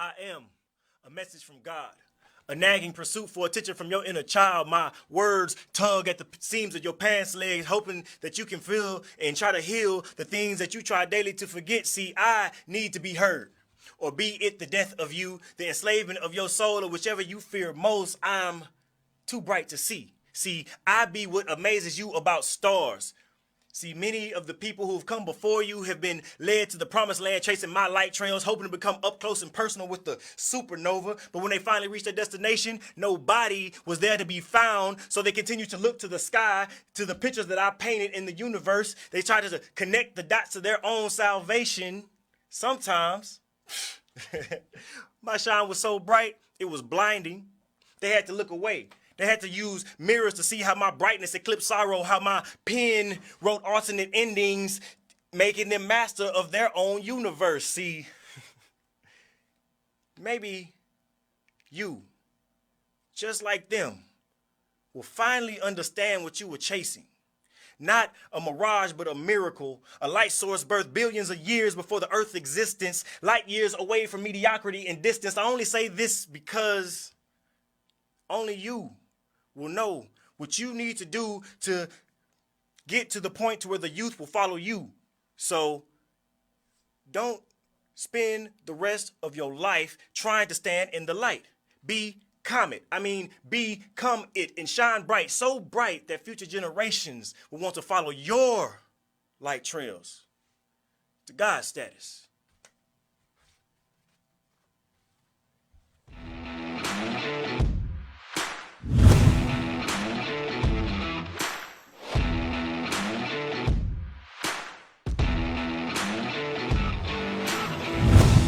I am a message from God, a nagging pursuit for attention from your inner child. My words tug at the seams of your pants legs, hoping that you can feel and try to heal the things that you try daily to forget. See, I need to be heard. Or be it the death of you, the enslavement of your soul, or whichever you fear most, I'm too bright to see. See, I be what amazes you about stars. See, many of the people who've come before you have been led to the promised land, chasing my light trails, hoping to become up close and personal with the supernova. But when they finally reached their destination, nobody was there to be found. So they continue to look to the sky, to the pictures that I painted in the universe. They try to connect the dots to their own salvation. Sometimes, my shine was so bright, it was blinding. They had to look away. They had to use mirrors to see how my brightness eclipsed sorrow, how my pen wrote alternate endings, making them master of their own universe. See, maybe you, just like them, will finally understand what you were chasing. Not a mirage, but a miracle. A light source birthed billions of years before the Earth's existence, light years away from mediocrity and distance. I only say this because only you will know what you need to do to get to the point to where the youth will follow you. So don't spend the rest of your life trying to stand in the light. Become it and shine bright, so bright that future generations will want to follow your light trails to God's status.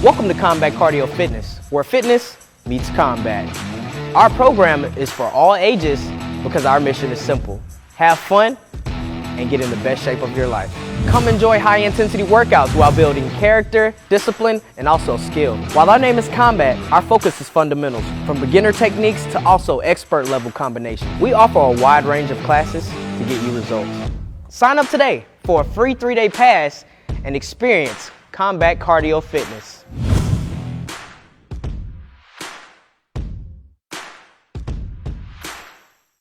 Welcome to Combat Cardio Fitness, where fitness meets combat. Our program is for all ages because our mission is simple. Have fun and get in the best shape of your life. Come enjoy high-intensity workouts while building character, discipline, and also skill. While our name is Combat, our focus is fundamentals, from beginner techniques to also expert-level combinations. We offer a wide range of classes to get you results. Sign up today for a free 3-day pass and experience Combat Cardio Fitness.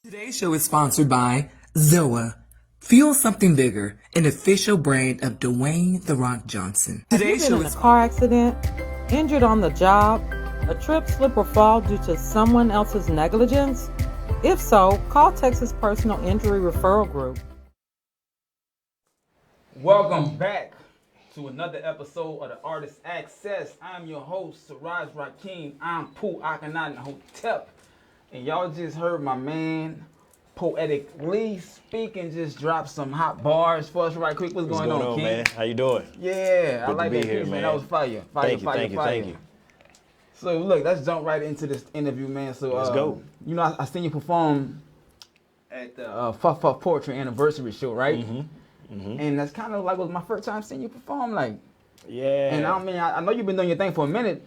Today's show is sponsored by Zoa. Fuel something bigger, an official brand of Dwayne "The Rock" Johnson. Today's show is a car accident, injured on the job, a trip, slip, or fall due to someone else's negligence? If so, call Texas Personal Injury Referral Group. Welcome back to another episode of the Artist Access. I'm your host, Siraj Rakeem. I'm Poetiklee Hotep. And y'all just heard my man, Poetiklee, speaking, just dropped some hot bars for us right quick. What's going on, King? Man? How you doing? Yeah, Good I like to be that here, piece, man. man. That was fire. Thank you. So look, let's jump right into this interview, man. So let's go. You know, I seen you perform at the Fuff Poetry Anniversary show, right? And that's kind of like was my first time seeing you perform, like. Yeah. And I know you've been doing your thing for a minute,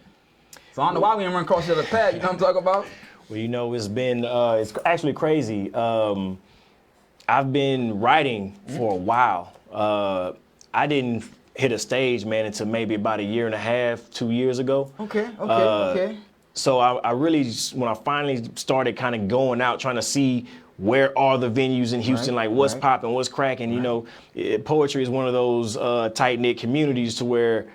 so I don't know why we didn't run across the other path. You know what I'm talking about? Well, you know, it's been, it's actually crazy. I've been writing for a while. I didn't hit a stage, man, until maybe about a year and a half, 2 years ago. Okay. So I really, when I finally started kind of going out, trying to see where are the venues in Houston, like what's popping, what's cracking, you know, poetry is one of those tight-knit communities to where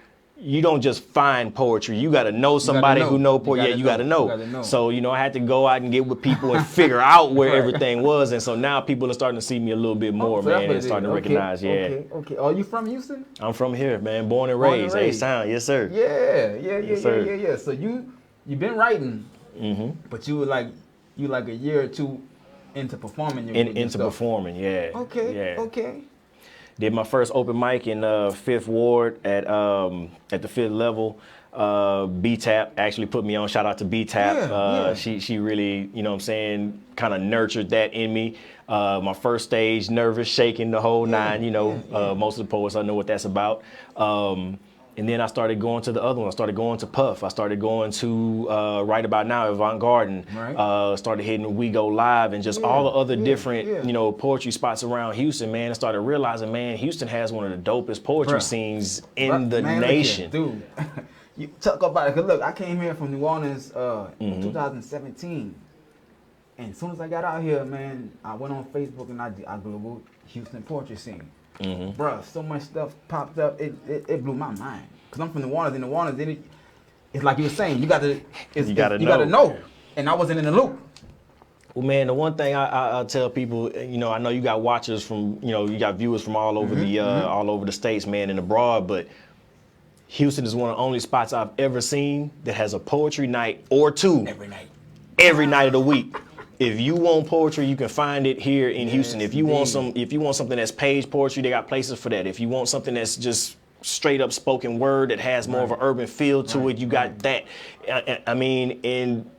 you don't just find poetry. You got to know somebody who know poetry. You got to know. So, you know, I had to go out and get with people and figure out where everything was. And so now people are starting to see me a little bit more, man, and starting to recognize, Okay. Are you from Houston? I'm from here, man. Born and raised. H-Town. Yes, sir. Yeah. So you've been writing, but you were like a year or two into performing. Into performing, yeah. Okay. Did my first open mic in 5th Ward at the 5th level. B-Tap actually put me on. Shout out to B-Tap. She really, you know what I'm saying, kind of nurtured that in me. My first stage, nervous, shaking, the whole nine, you know. Most of the poets, I know what that's about. And then I started going to the other one. I started going to Puff. I started going to Right About Now, Avant Garden. Started hitting We Go Live and just all the other different, you know, poetry spots around Houston, man. I started realizing, man, Houston has one of the dopest poetry scenes in the nation. Dude, You talk about it. Cause look, I came here from New Orleans in 2017. And as soon as I got out here, man, I went on Facebook and I Googled Houston poetry scene. Bruh, so much stuff popped up. It blew my mind. Cause I'm from New Orleans. In New Orleans, it's like you were saying, you gotta know. And I wasn't in the loop. Well, man, the one thing I tell people, you know, I know you got watchers from, you know, you got viewers from all over all over the states, man, and abroad, but Houston is one of the only spots I've ever seen that has a poetry night or two every night of the week. If you want poetry, you can find it here in Houston. If you want something that's page poetry, they got places for that. If you want something that's just straight up spoken word that has more of an urban feel to it, you got that. I mean, and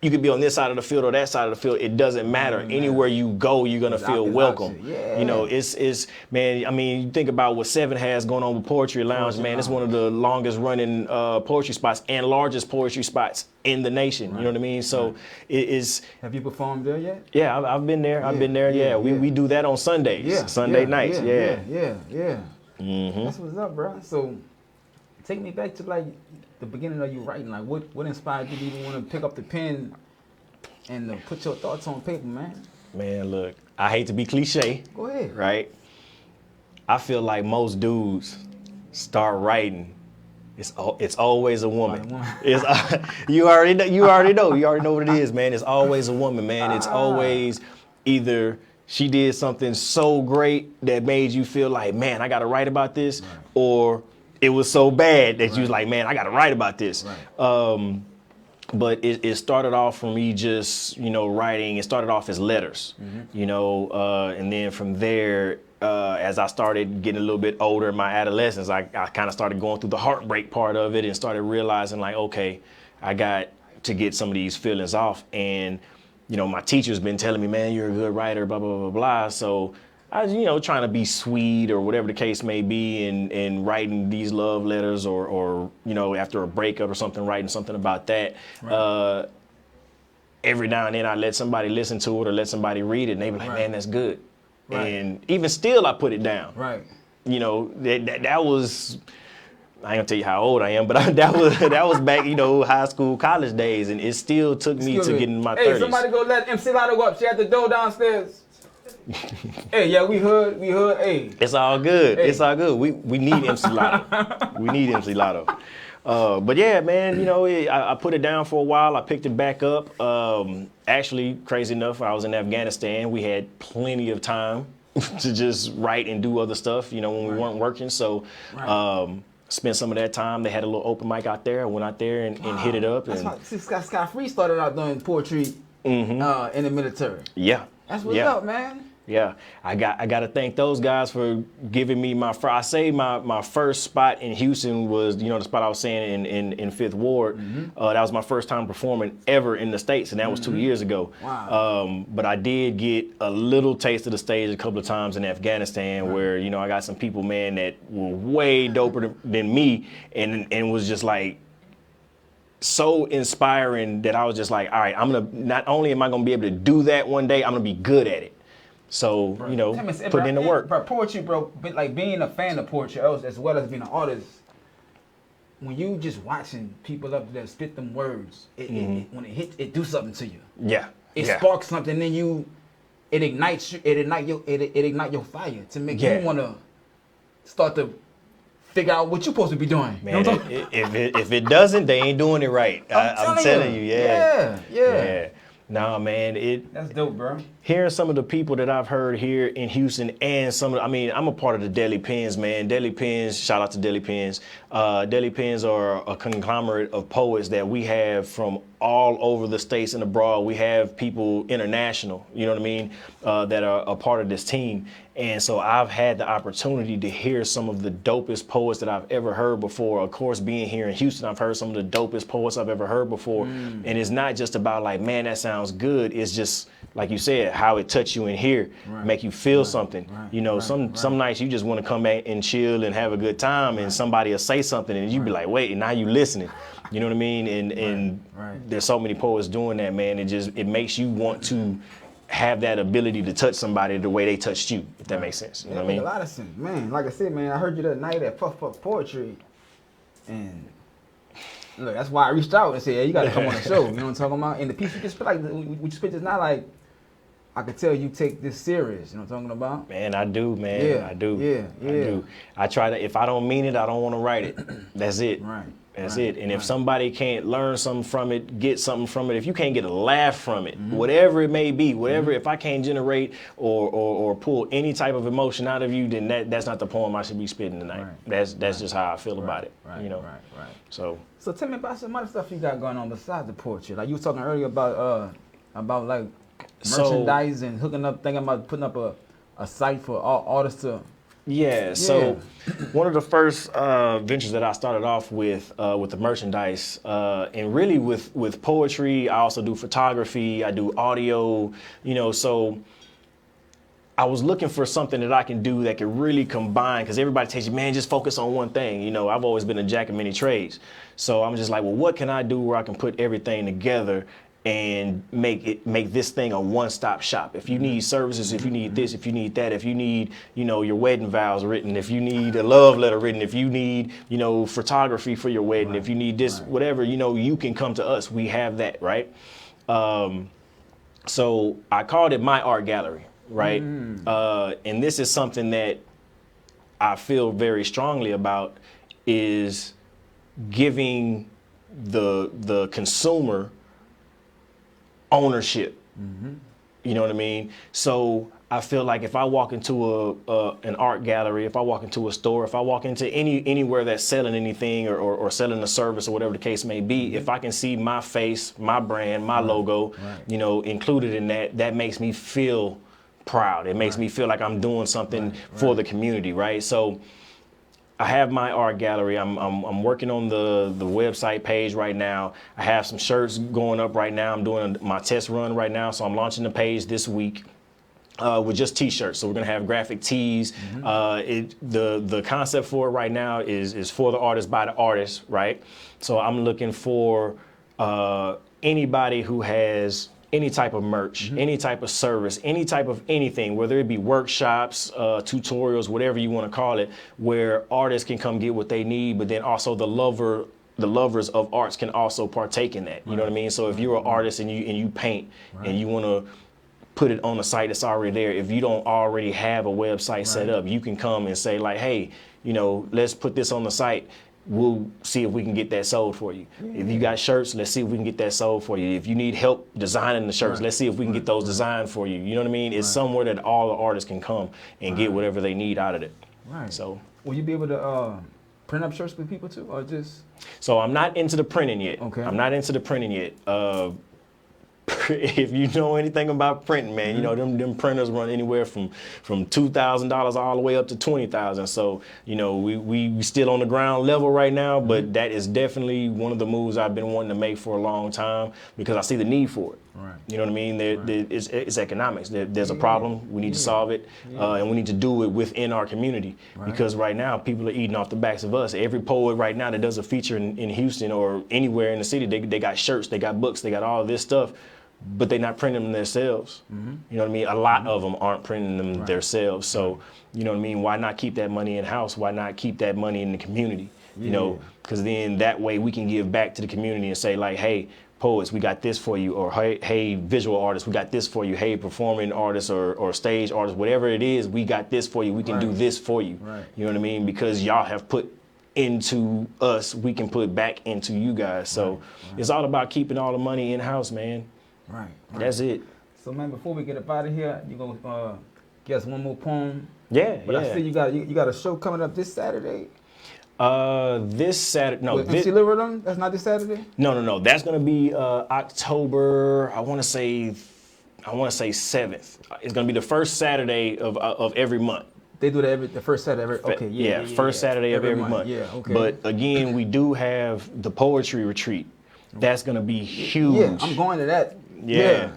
you could be on this side of the field or that side of the field. It doesn't matter. Anywhere you go, you're gonna feel welcome. You know, it's man. I mean, you think about what Seven has going on with Poetry Lounge, man. It's one of the longest running poetry spots and largest poetry spots in the nation. You know what I mean? So it is. Have you performed there yet? Yeah, I've been there. I've been there. Yeah, we do that on Sundays. Sunday nights. Yeah. That's what's up, bro. So take me back to like the beginning of you writing. Like what inspired you to even want to pick up the pen and put your thoughts on paper, man? Man, look, I hate to be cliche. Go ahead. Right? I feel like most dudes start writing. It's always a woman. It's you already know what it is, man. It's always a woman, man. It's always either she did something so great that made you feel like, man, I got to write about this, or it was so bad that you was like, man, I got to write about this. But it started off from me just, you know, writing. It started off as letters, you know, and then from there, as I started getting a little bit older in my adolescence, I kind of started going through the heartbreak part of it and started realizing like, okay, I got to get some of these feelings off. And, you know, my teacher's been telling me, man, you're a good writer, blah, blah, blah, blah. So I was, you know, trying to be sweet or whatever the case may be, and writing these love letters or you know, after a breakup or something, writing something about that. Every now and then I let somebody listen to it or let somebody read it, and they be like, man, that's good. And even still, I put it down. You know, that was, I ain't gonna tell you how old I am, but that was back, you know, high school, college days, and it still took me to get in my 30s. Hey, somebody go let MC Lotto go up. She at the door downstairs. Hey, yeah, we heard, hey. It's all good. Hey. It's all good. We need MC Lotto. We need MC Lotto. But yeah, man, you know, I put it down for a while. I picked it back up. Actually, crazy enough, I was in Afghanistan. We had plenty of time to just write and do other stuff, you know, when we weren't working. So spent some of that time. They had a little open mic out there. I went out there and hit it up. That's why Scott Free started out doing poetry in the military. Yeah. That's what's up, man. Yeah, I got to thank those guys for giving me my first spot in Houston was, you know, the spot I was saying in Fifth Ward. That was my first time performing ever in the States, and that was 2 years ago. Wow. But I did get a little taste of the stage a couple of times in Afghanistan, where, you know, I got some people, man, that were way doper than me, and was just like so inspiring that I was just like, all right, not only am I gonna be able to do that one day, I'm gonna be good at it. So, you know, put in the work. Bro, poetry, bro, like being a fan of poetry as well as being an artist, when you just watching people up there spit them words, when it hits, it do something to you. Yeah. It sparks something in you. It ignites your fire to make you want to start to figure out what you're supposed to be doing. Man, you know if it doesn't, they ain't doing it right. I'm telling you, yeah. Nah, man, that's dope, bro. Hearing some of the people that I've heard here in Houston, and I'm a part of the Deli Pens, man. Deli Pens, shout out to Deli Pens. Deli Pens are a conglomerate of poets that we have from all over the states and abroad. We have people international, you know what I mean, that are a part of this team. And so I've had the opportunity to hear some of the dopest poets that I've ever heard before. Of course, being here in Houston, I've heard some of the dopest poets I've ever heard before. And it's not just about like, man, that sounds good. It's just, like you said, how it touch you in here, make you feel something. You know, some nights you just want to come back and chill and have a good time, and somebody will say something and you be like, wait, and now you listening. You know what I mean? And there's so many poets doing that, man. It makes you want to have that ability to touch somebody the way they touched you, if that makes sense. You know what I mean? That makes a lot of sense, man. Like I said, man, I heard you that night at Puff Puff Poetry. And look, that's why I reached out and said, hey, you got to come on the show. You know what I'm talking about? And the piece you just spit, like, what you spit is not like, I could tell you take this serious. You know what I'm talking about? Man, I do, man. Yeah, I do. yeah, I yeah. do. I try to, if I don't mean it, I don't want to write it. That's it. Right. That's right, it. And if right. somebody can't learn something from it, get something from it, if you can't get a laugh from it, whatever it may be, whatever, if I can't generate or pull any type of emotion out of you, then that's not the poem I should be spitting tonight. Right. That's just how I feel about it. Right, You know. right. So So tell me about some other stuff you got going on besides the poetry. Like you were talking earlier about like merchandise and hooking up, thinking about putting up a site for all artists to. Yeah, so one of the first ventures that I started off with the merchandise, and really with poetry, I also do photography, I do audio, you know, so I was looking for something that I can do that could really combine, because everybody tells you, man, just focus on one thing. You know, I've always been a jack of many trades. So I'm just like, well, what can I do where I can put everything together and make this thing a one-stop shop? If you need services, if you need this, if you need that, if you need, you know, your wedding vows written, if you need a love letter written, if you need, you know, photography for your wedding, if you need this, whatever, you know, you can come to us. We have that, right? So I called it My Art Gallery, right? And this is something that I feel very strongly about, is giving the consumer ownership. You know what I mean? So I feel like if I walk into an art gallery, if I walk into a store, if I walk into anywhere that's selling anything or selling a service or whatever the case may be, if I can see my face, my brand, my logo, you know, included in that, that makes me feel proud. It makes me feel like I'm doing something for the community, right? So I have My Art Gallery. I'm working on the website page right now. I have some shirts going up right now. I'm doing my test run right now, so I'm launching the page this week with just t-shirts. So we're gonna have graphic tees. The concept for it right now is for the artist by the artist, right? So I'm looking for anybody who has any type of merch, any type of service, any type of anything, whether it be workshops, tutorials, whatever you want to call it, where artists can come get what they need, but then also the lovers of arts can also partake in that. You know what I mean? So if you're an artist and you paint and you want to put it on a site that's already there, if you don't already have a website set up, you can come and say like, hey, you know, let's put this on the site. We'll see if we can get that sold for you. If you got shirts, let's see if we can get that sold for you. If you need help designing the shirts, let's see if we can get those designed for you. You know what I mean? It's somewhere that all the artists can come and get whatever they need out of it. Right. So, will you be able to print up shirts with people too, or just? So I'm not into the printing yet. Okay. I'm not into the printing yet. If you know anything about printing, man, you know, them printers run anywhere from $2,000 all the way up to $20,000. So, you know, we still on the ground level right now, but that is definitely one of the moves I've been wanting to make for a long time, because I see the need for it. Right. You know what I mean? It's economics. There's a problem. We need to solve it, and we need to do it within our community, because right now people are eating off the backs of us. Every poet right now that does a feature in Houston or anywhere in the city, they got shirts, they got books, they got all this stuff, but they're not printing them themselves. You know what I mean? A lot of them aren't printing them themselves. So, you know what I mean? Why not keep that money in-house? Why not keep that money in the community? You know, because then that way we can give back to the community and say like, hey, poets, we got this for you, or hey, visual artists, we got this for you, hey, performing artists or stage artists, whatever it is, we got this for you, we can do this for you. You know what I mean? Because y'all have put into us, we can put back into you guys. So it's all about keeping all the money in-house, man. Right. That's it. So man, before we get up out of here, you gonna guess one more poem? Yeah, But I see you got a show coming up this Saturday. This Saturday, no. With MC Liverton? That's not this Saturday? No. That's gonna be October. I want to say 7th. It's gonna be the first Saturday of every month. They do that the first Saturday. Okay, First Saturday of every month. Yeah, okay. But again, we do have the poetry retreat. That's gonna be huge. Yeah, I'm going to that. Yeah.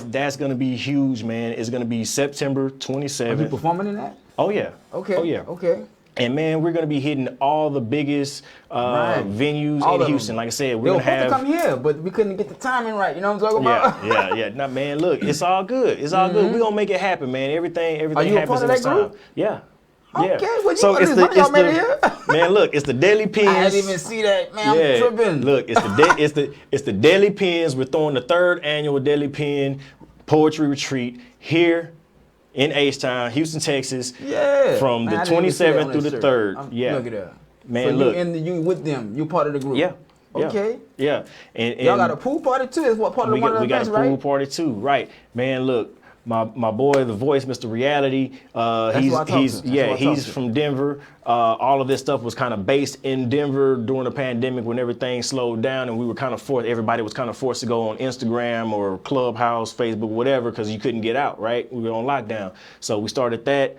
That's gonna be huge, man. It's gonna be September 27th. Are you performing in that? Oh yeah. Okay. Oh yeah. Okay. And man, we're gonna be hitting all the biggest venues All in of Houston. them. Like I said, They we're were gonna supposed have. to come here, but we couldn't get the timing right. You know what I'm talking about? Yeah. Nah, man, look, it's all good. It's all good. We're gonna make it happen, man. Everything Are you a happens part in of its that time. group? Yeah. Okay, well, So it's the y'all made it here. man. Look, it's the Deadly Pens. I didn't even see that, man. I'm tripping. Look, it's the Deadly Pens. We're throwing the 3rd annual Deadly Pen Poetry Retreat here in H-Town, Houston, Texas. Yeah. From Man, the 27th through the 3rd. Yeah. Look at that. Man, so look. you with them. You part of the group. Yeah. Okay. Yeah. And y'all got a pool party too. Is what part of one of the we got events, a pool right? party too, right? Man, look. My boy, the voice, Mr. Reality. He's from Denver. All of this stuff was kind of based in Denver during the pandemic when everything slowed down, and we were kind of forced. Everybody was kind of forced to go on Instagram or Clubhouse, Facebook, whatever, because you couldn't get out. Right? We were on lockdown, so we started that.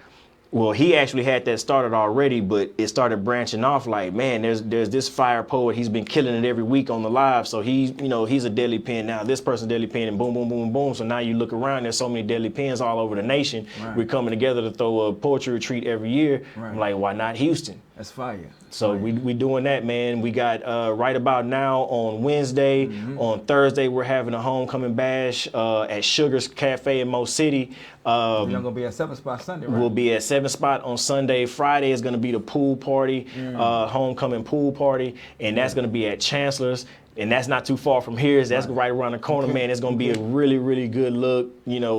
Well, he actually had that started already, but it started branching off like, man, there's this fire poet. He's been killing it every week on the live. So he's a Deadly Pen now. This person's Deadly Pen, and boom, boom, boom, boom. So now you look around, there's so many Deadly Pens all over the nation. Right. We're coming together to throw a poetry retreat every year. Right. I'm like, why not Houston? That's fire. So we doing that, man. We got right about now on Wednesday. On Thursday, we're having a homecoming bash at Sugar's Cafe in Mo City. You're gonna be at 7 Spot Sunday, right? We'll be at 7 Spot on Sunday. Friday is gonna be the pool party, homecoming pool party, and that's gonna be at Chancellor's. And that's not too far from here. That's right around the corner, man. It's gonna be a really, really good look.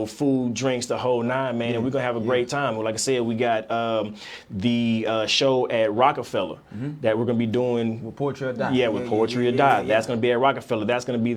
Food, drinks, the whole nine, man. And we're gonna have a great time. Well, like I said, we got the show at Rockefeller that we're gonna be doing with Poetry or Die. Yeah, with Poetry or Die. That's gonna be at Rockefeller. That's gonna be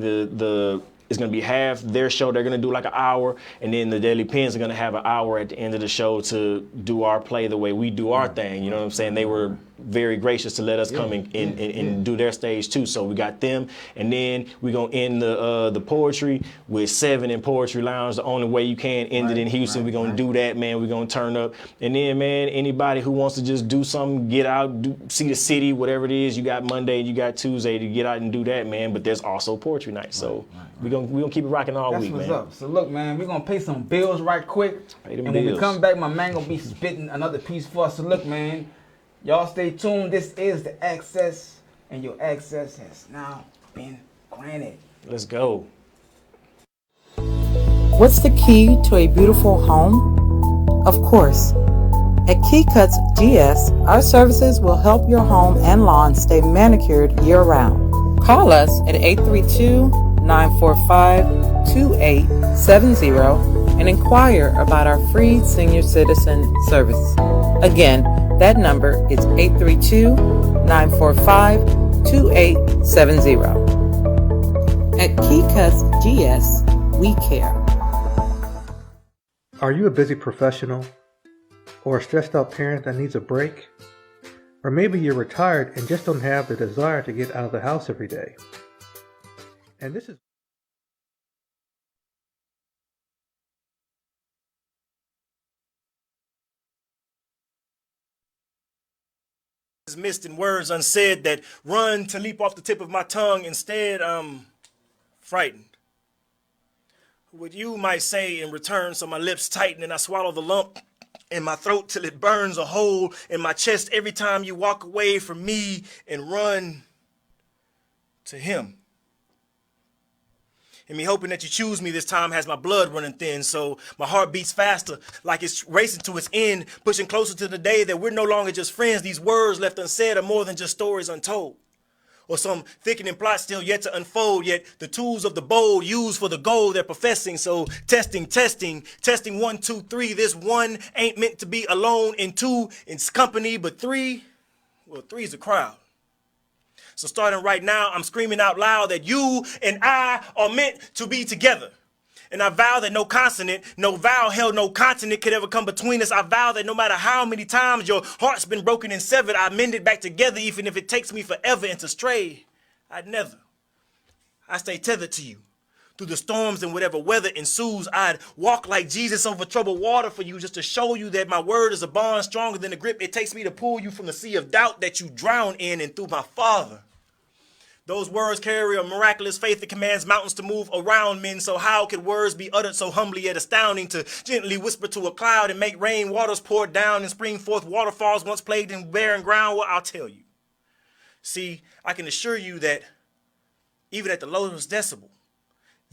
it's gonna be half their show. They're gonna do like an hour, and then the Deadly Pens are gonna have an hour at the end of the show to do our play the way we do our thing. You know what I'm saying? They were very gracious to let us come and do their stage too. So we got them, and then we're gonna end the poetry with 7 in Poetry Lounge. The only way you can end it in Houston. We're gonna do that, man. We're gonna turn up, and then, man, anybody who wants to just do something, get out, see the city, whatever it is. You got Monday, you got Tuesday to get out and do that, man. But there's also Poetry Night, so we're gonna keep it rocking all week, man. That's what's up. So look, man, we're gonna pay some bills right quick, and when we come back, my man gonna be spitting another piece for us. So look, man. Y'all stay tuned. This is the access, and your access has now been granted. Let's go. What's the key to a beautiful home? Of course, at Key Cuts GS, our services will help your home and lawn stay manicured year-round. Call us at 832-945-2870 and inquire about our free senior citizen service. Again, that number is 832-945-2870. At Key Cuts GS, we care. Are you a busy professional or a stressed out parent that needs a break? Or maybe you're retired and just don't have the desire to get out of the house every day. And this is missed in words unsaid that run to leap off the tip of my tongue. Instead, I'm frightened. What you might say in return, so my lips tighten and I swallow the lump in my throat till it burns a hole in my chest every time you walk away from me and run to him. And me hoping that you choose me this time has my blood running thin, so my heart beats faster like it's racing to its end, pushing closer to the day that we're no longer just friends. These words left unsaid are more than just stories untold, or some thickening plot still yet to unfold, yet the tools of the bold used for the goal they're professing. So testing, 1, 2, 3. This one ain't meant to be alone, and 2, it's company, but 3, well, 3's a crowd. So starting right now, I'm screaming out loud that you and I are meant to be together. And I vow that no consonant, no vowel held, no continent could ever come between us. I vow that no matter how many times your heart's been broken and severed, I mend it back together, even if it takes me forever. And to stray, I'd never. I stay tethered to you. Through the storms and whatever weather ensues, I'd walk like Jesus over troubled water for you, just to show you that my word is a bond stronger than the grip it takes me to pull you from the sea of doubt that you drown in. And through my Father, those words carry a miraculous faith that commands mountains to move around men. So how could words be uttered so humbly yet astounding, to gently whisper to a cloud and make rain waters pour down and spring forth waterfalls once plagued in barren ground? Well, I'll tell you. See, I can assure you that even at the lowest decibel,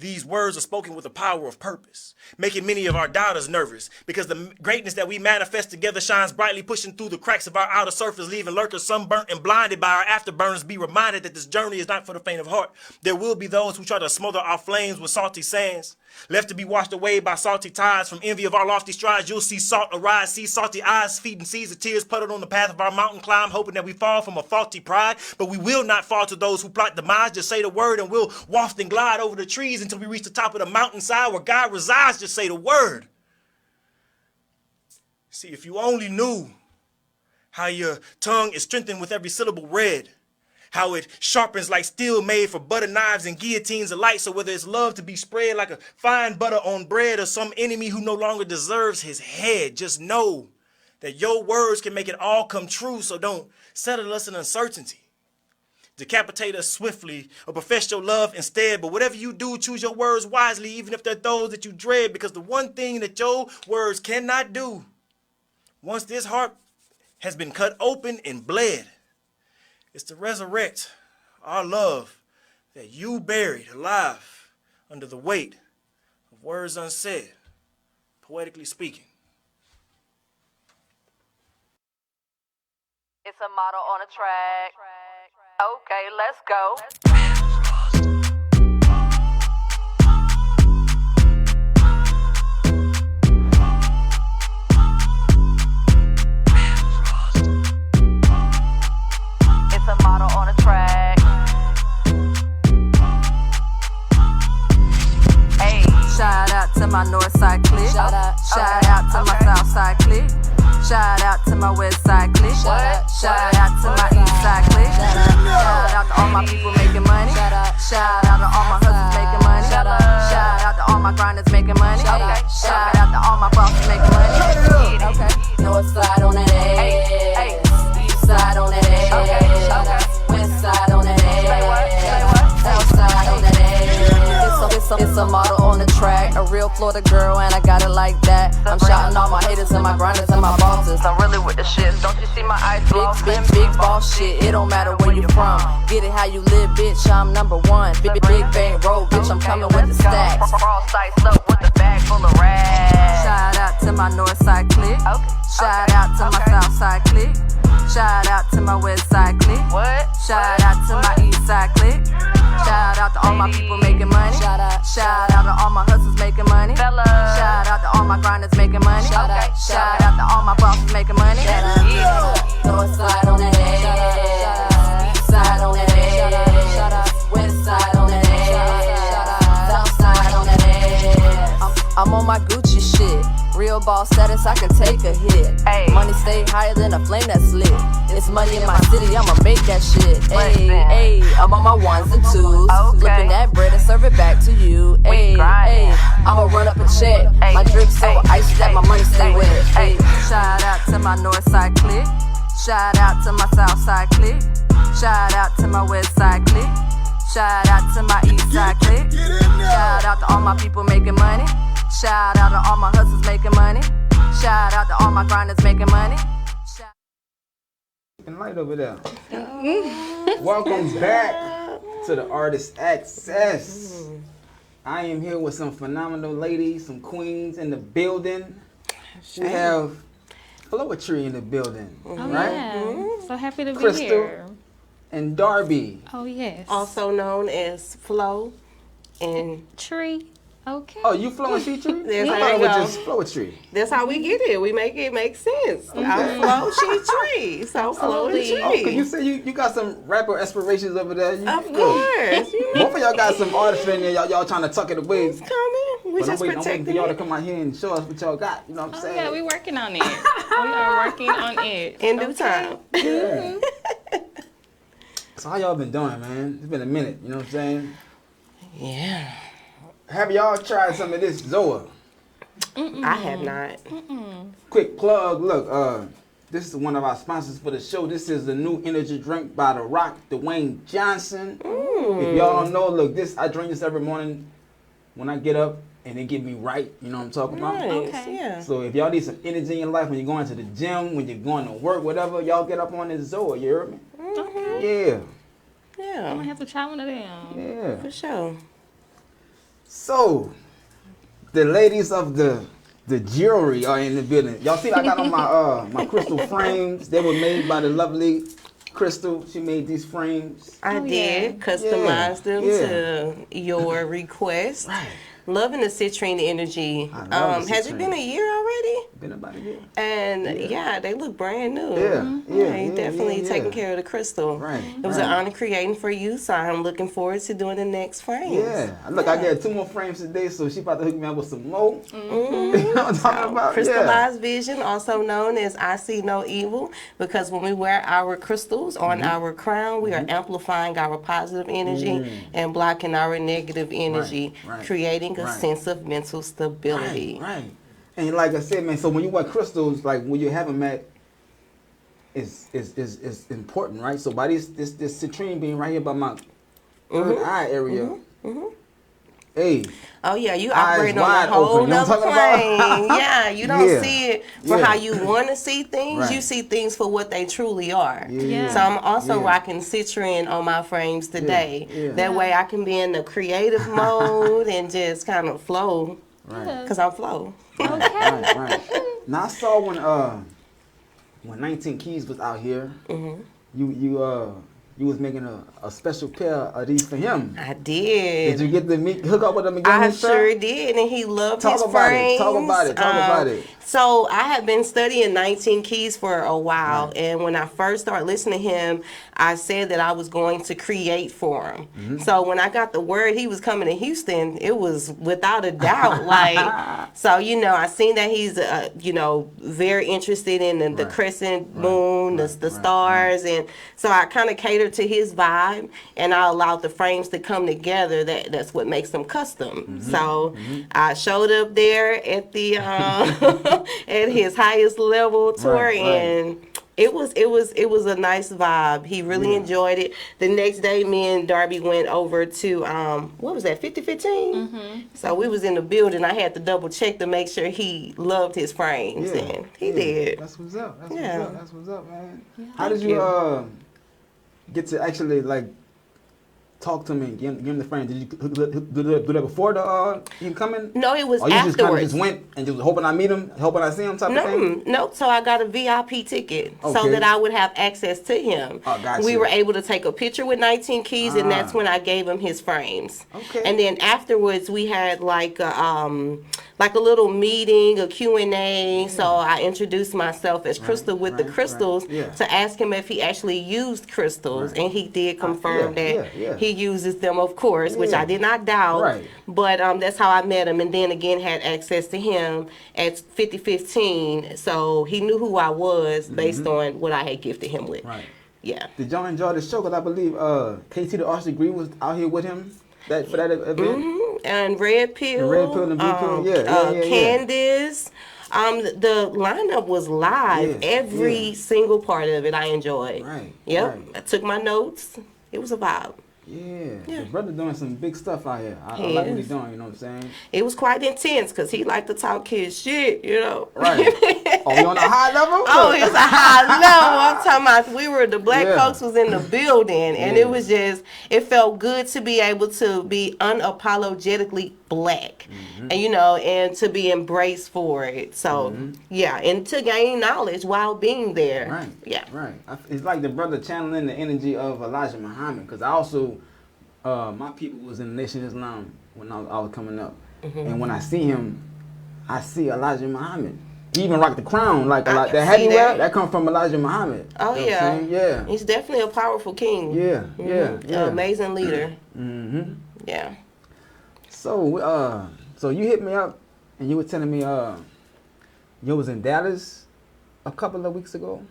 These words are spoken with the power of purpose, making many of our doubters nervous because the greatness that we manifest together shines brightly, pushing through the cracks of our outer surface, leaving lurkers sunburnt and blinded by our afterburners. Be reminded that this journey is not for the faint of heart. There will be those who try to smother our flames with salty sands, left to be washed away by salty tides. From envy of our lofty strides, you'll see salt arise, see salty eyes feeding seas of tears puddled on the path of our mountain climb, hoping that we fall from a faulty pride. But we will not fall to those who plot demise. Just say the word and we'll waft and glide over the trees until we reach the top of the mountainside where God resides. Just say the word. See, if you only knew how your tongue is strengthened with every syllable read, how it sharpens like steel made for butter knives and guillotines alike. So whether it's love to be spread like a fine butter on bread or some enemy who no longer deserves his head, just know that your words can make it all come true. So don't settle us in uncertainty, decapitate us swiftly, or profess your love instead. But whatever you do, choose your words wisely, even if they're those that you dread, because the one thing that your words cannot do, once this heart has been cut open and bled, is to resurrect our love that you buried alive under the weight of words unsaid, poetically speaking. It's a model on a track. Okay, let's go. It's a model on a track. Hey, shout out to my north side clique. Shout out to my south side clique. Shout out to my west side clique. Shout out to my east side clique. Shout out to all my people making money. Shout out to all my hustlers making money. Shout out to all my grinders making money. Shout out to all my bosses making money. Okay. North side on that ass. East side on that ass. West side on that ass. South side on that ass. It's a model on the track. A real Florida girl and I got it like that. I'm shouting all my haters and my grinders and my bosses. I'm really with the shit. Don't you see my eyes gloss? Big boss shit. It don't matter where you from. Get it how you live, bitch. I'm number one. Big bang roll, bitch. I'm coming with the stacks. All sights up with the bag full of racks. Shout out to my north side clique. Shout out to my south side clique. Shout out to my west side clique. Shout out to my east side clique. Shout out to all my people making money. Shout out to all my hustlers making money. Shout out to all my grinders making money. Shout out to all my bosses making money. North side on that ass. East side on that ass. West side on that ass. South side on that ass. I'm on my Gucci shit. Real boss status, I can take a hit. Money stay higher than a flame that's lit. It's money in my city, I'ma make that shit. Ayy, I'm on my ones and twos. Flipping that bread and serve it back to you. Ayy, I'ma run up a check. My drip so icy that my money stay wet. Shout out to my north side clique. Shout out to my south side clique. Shout out to my west side clique. Shout out to my east side clique. Shout out to all my people making money. Shout out to all my hustlers making money. Shout out to all my grinders making money. Light over there. Welcome back to the Artist Access. I am here with some phenomenal ladies, some queens in the building. We have FlowaTree in the building, right? Yeah. So happy to be Crystal here. and Darby. Oh yes. Also known as Flow and Tree. Okay. Oh, you Flow and she Tree? There I you thought it was go. just FlowaTree. that's how we get it. We make it make sense. I'm Flow, she Tree. So Flow and Tree. Oh, cause you say you got some rapper aspirations over there. Of course. You know, Both of y'all got some artistry in there. Y'all trying to tuck it away. it's coming. We But just I'm waiting for protecting y'all to it. come out here and show us what y'all got. You know what I'm Oh saying? yeah, we working on it. We are working on it. In due time. Yeah. So how y'all been doing, man? It's been a minute. You know what I'm saying? Yeah. Have y'all tried some of this Zoa? I have not. Quick plug. Look, this is one of our sponsors for the show. This is the new energy drink by The Rock, Dwayne Johnson. If y'all don't know, look, I drink this every morning when I get up, and it get me right. You know what I'm talking about? Nice. Okay. Yeah. So if y'all need some energy in your life when you're going to the gym, when you're going to work, whatever, y'all get up on this Zoa. You heard me? Okay. Yeah. I'm Yeah. gonna have to try one of them. Yeah. For sure. So, the ladies of the jewelry are in the building. Y'all see I got on my crystal frames. They were made by the lovely Crystal. She made these frames. I did customize them to your request. Right. Loving the citrine energy. I love the Has it citrine. been a year already? Been about a year. And they look brand new. Yeah, Definitely yeah. taking care of the crystal. Right. It was an honor creating for you, so I'm looking forward to doing the next frames. Yeah. Look, I got 2 more frames today, so she about to hook me up with some more. You know what I'm talking about? Crystallized vision, also known as I see no evil, because when we wear our crystals on our crown, we are amplifying our positive energy and blocking our negative energy, creating a sense of mental stability. Right. And like I said, man, so when you wear crystals, like when you have them at, is important, right? So by this citrine being right here by my third eye area, hey. Oh yeah, you eyes operate on wide a whole open, you know nother what I'm talking plane. about? Yeah, you don't Yeah. see it for Yeah. how you want to see things. Right. You see things for what they truly are. Yeah. So I'm also Yeah. rocking citrine on my frames today. Yeah. That way I can be in the creative mode and just kind of flow. Right. Cause I'm flow. Right. Now I saw when 19 Keys was out here, you was making a special pair of these for him. I did. Did you get to hook up with him again? I sure did, and he loved his frames. Talk about it. So I had been studying 19 Keys for a while, and when I first started listening to him, I said that I was going to create for him. So when I got the word he was coming to Houston, it was without a doubt. So I seen that he's very interested in the crescent moon, the stars, and so I kind of catered to his vibe, and I allowed the frames to come together. That's what makes them custom. So I showed up there at the at his highest level tour, and it was a nice vibe. He really enjoyed it. The next day, me and Darby went over to what was that, 5015? So we was in the building. I had to double check to make sure he loved his frames, and he did. That's what's up. That's what's up, man. Yeah. How did you get to actually talk to him and give him the frame? Did you do that before him coming? No, it was or you afterwards. just kind of just went and just hoping I meet him, hoping I see him type of thing? No. So I got a VIP ticket so that I would have access to him. Oh, gotcha. We were able to take a picture with 19 Keys, and that's when I gave him his frames. Okay. And then afterwards, we had like a little meeting, a Q&A. So I introduced myself as Crystal with the crystals to ask him if he actually used crystals, and he did confirm that he uses them, of course, which I did not doubt. Right. But that's how I met him, and then again had access to him at 5015. So he knew who I was based on what I had gifted him with. Right. Yeah. Did y'all enjoy the show? Because I believe KT the Arts Degree was out here with him for that event. And Red Pill. And Blue Pill. Candace. The lineup was live. Every single part of it I enjoyed. Right. Yep. Right. I took my notes. It was a vibe. Yeah. The brother doing some big stuff out here. I like what he's doing, you know what I'm saying? It was quite intense because he liked to talk his shit, Right. Oh, you on a high level? Oh, it was a high level. I'm talking about the black folks was in the building, and it was just, it felt good to be able to be unapologetically black, and and to be embraced for it. So, and to gain knowledge while being there. Right. Yeah. Right. It's like the brother channeling the energy of Elijah Muhammad, because I also, my people was in the Nation of Islam when I was coming up, and when I see him, I see Elijah Muhammad. He even rocked the crown like that heavy wear. That comes from Elijah Muhammad. Oh you know yeah. He's definitely a powerful king. Yeah. Amazing leader. Yeah. So you hit me up and you were telling me you was in Dallas a couple of weeks ago.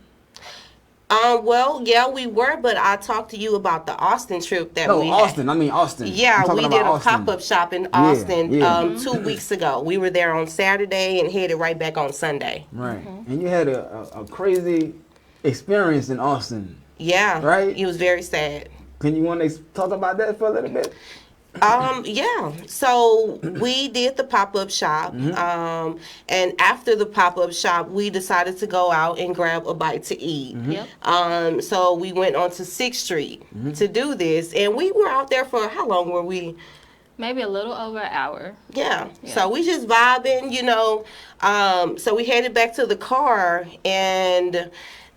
Well, yeah, we were, but I talked to you about the Austin trip that we had. Austin. Yeah, we did a pop-up shop in Austin 2 weeks ago. We were there on Saturday and headed right back on Sunday. Right. And you had a crazy experience in Austin. Yeah. Right? It was very sad. Can you want to talk about that for a little bit? Yeah. So we did the pop-up shop. And after the pop-up shop, we decided to go out and grab a bite to eat. So we went on to 6th Street to do this. And we were out there for, how long were we? Maybe a little over an hour. Yeah. So we just vibing, you know. So we headed back to the car, and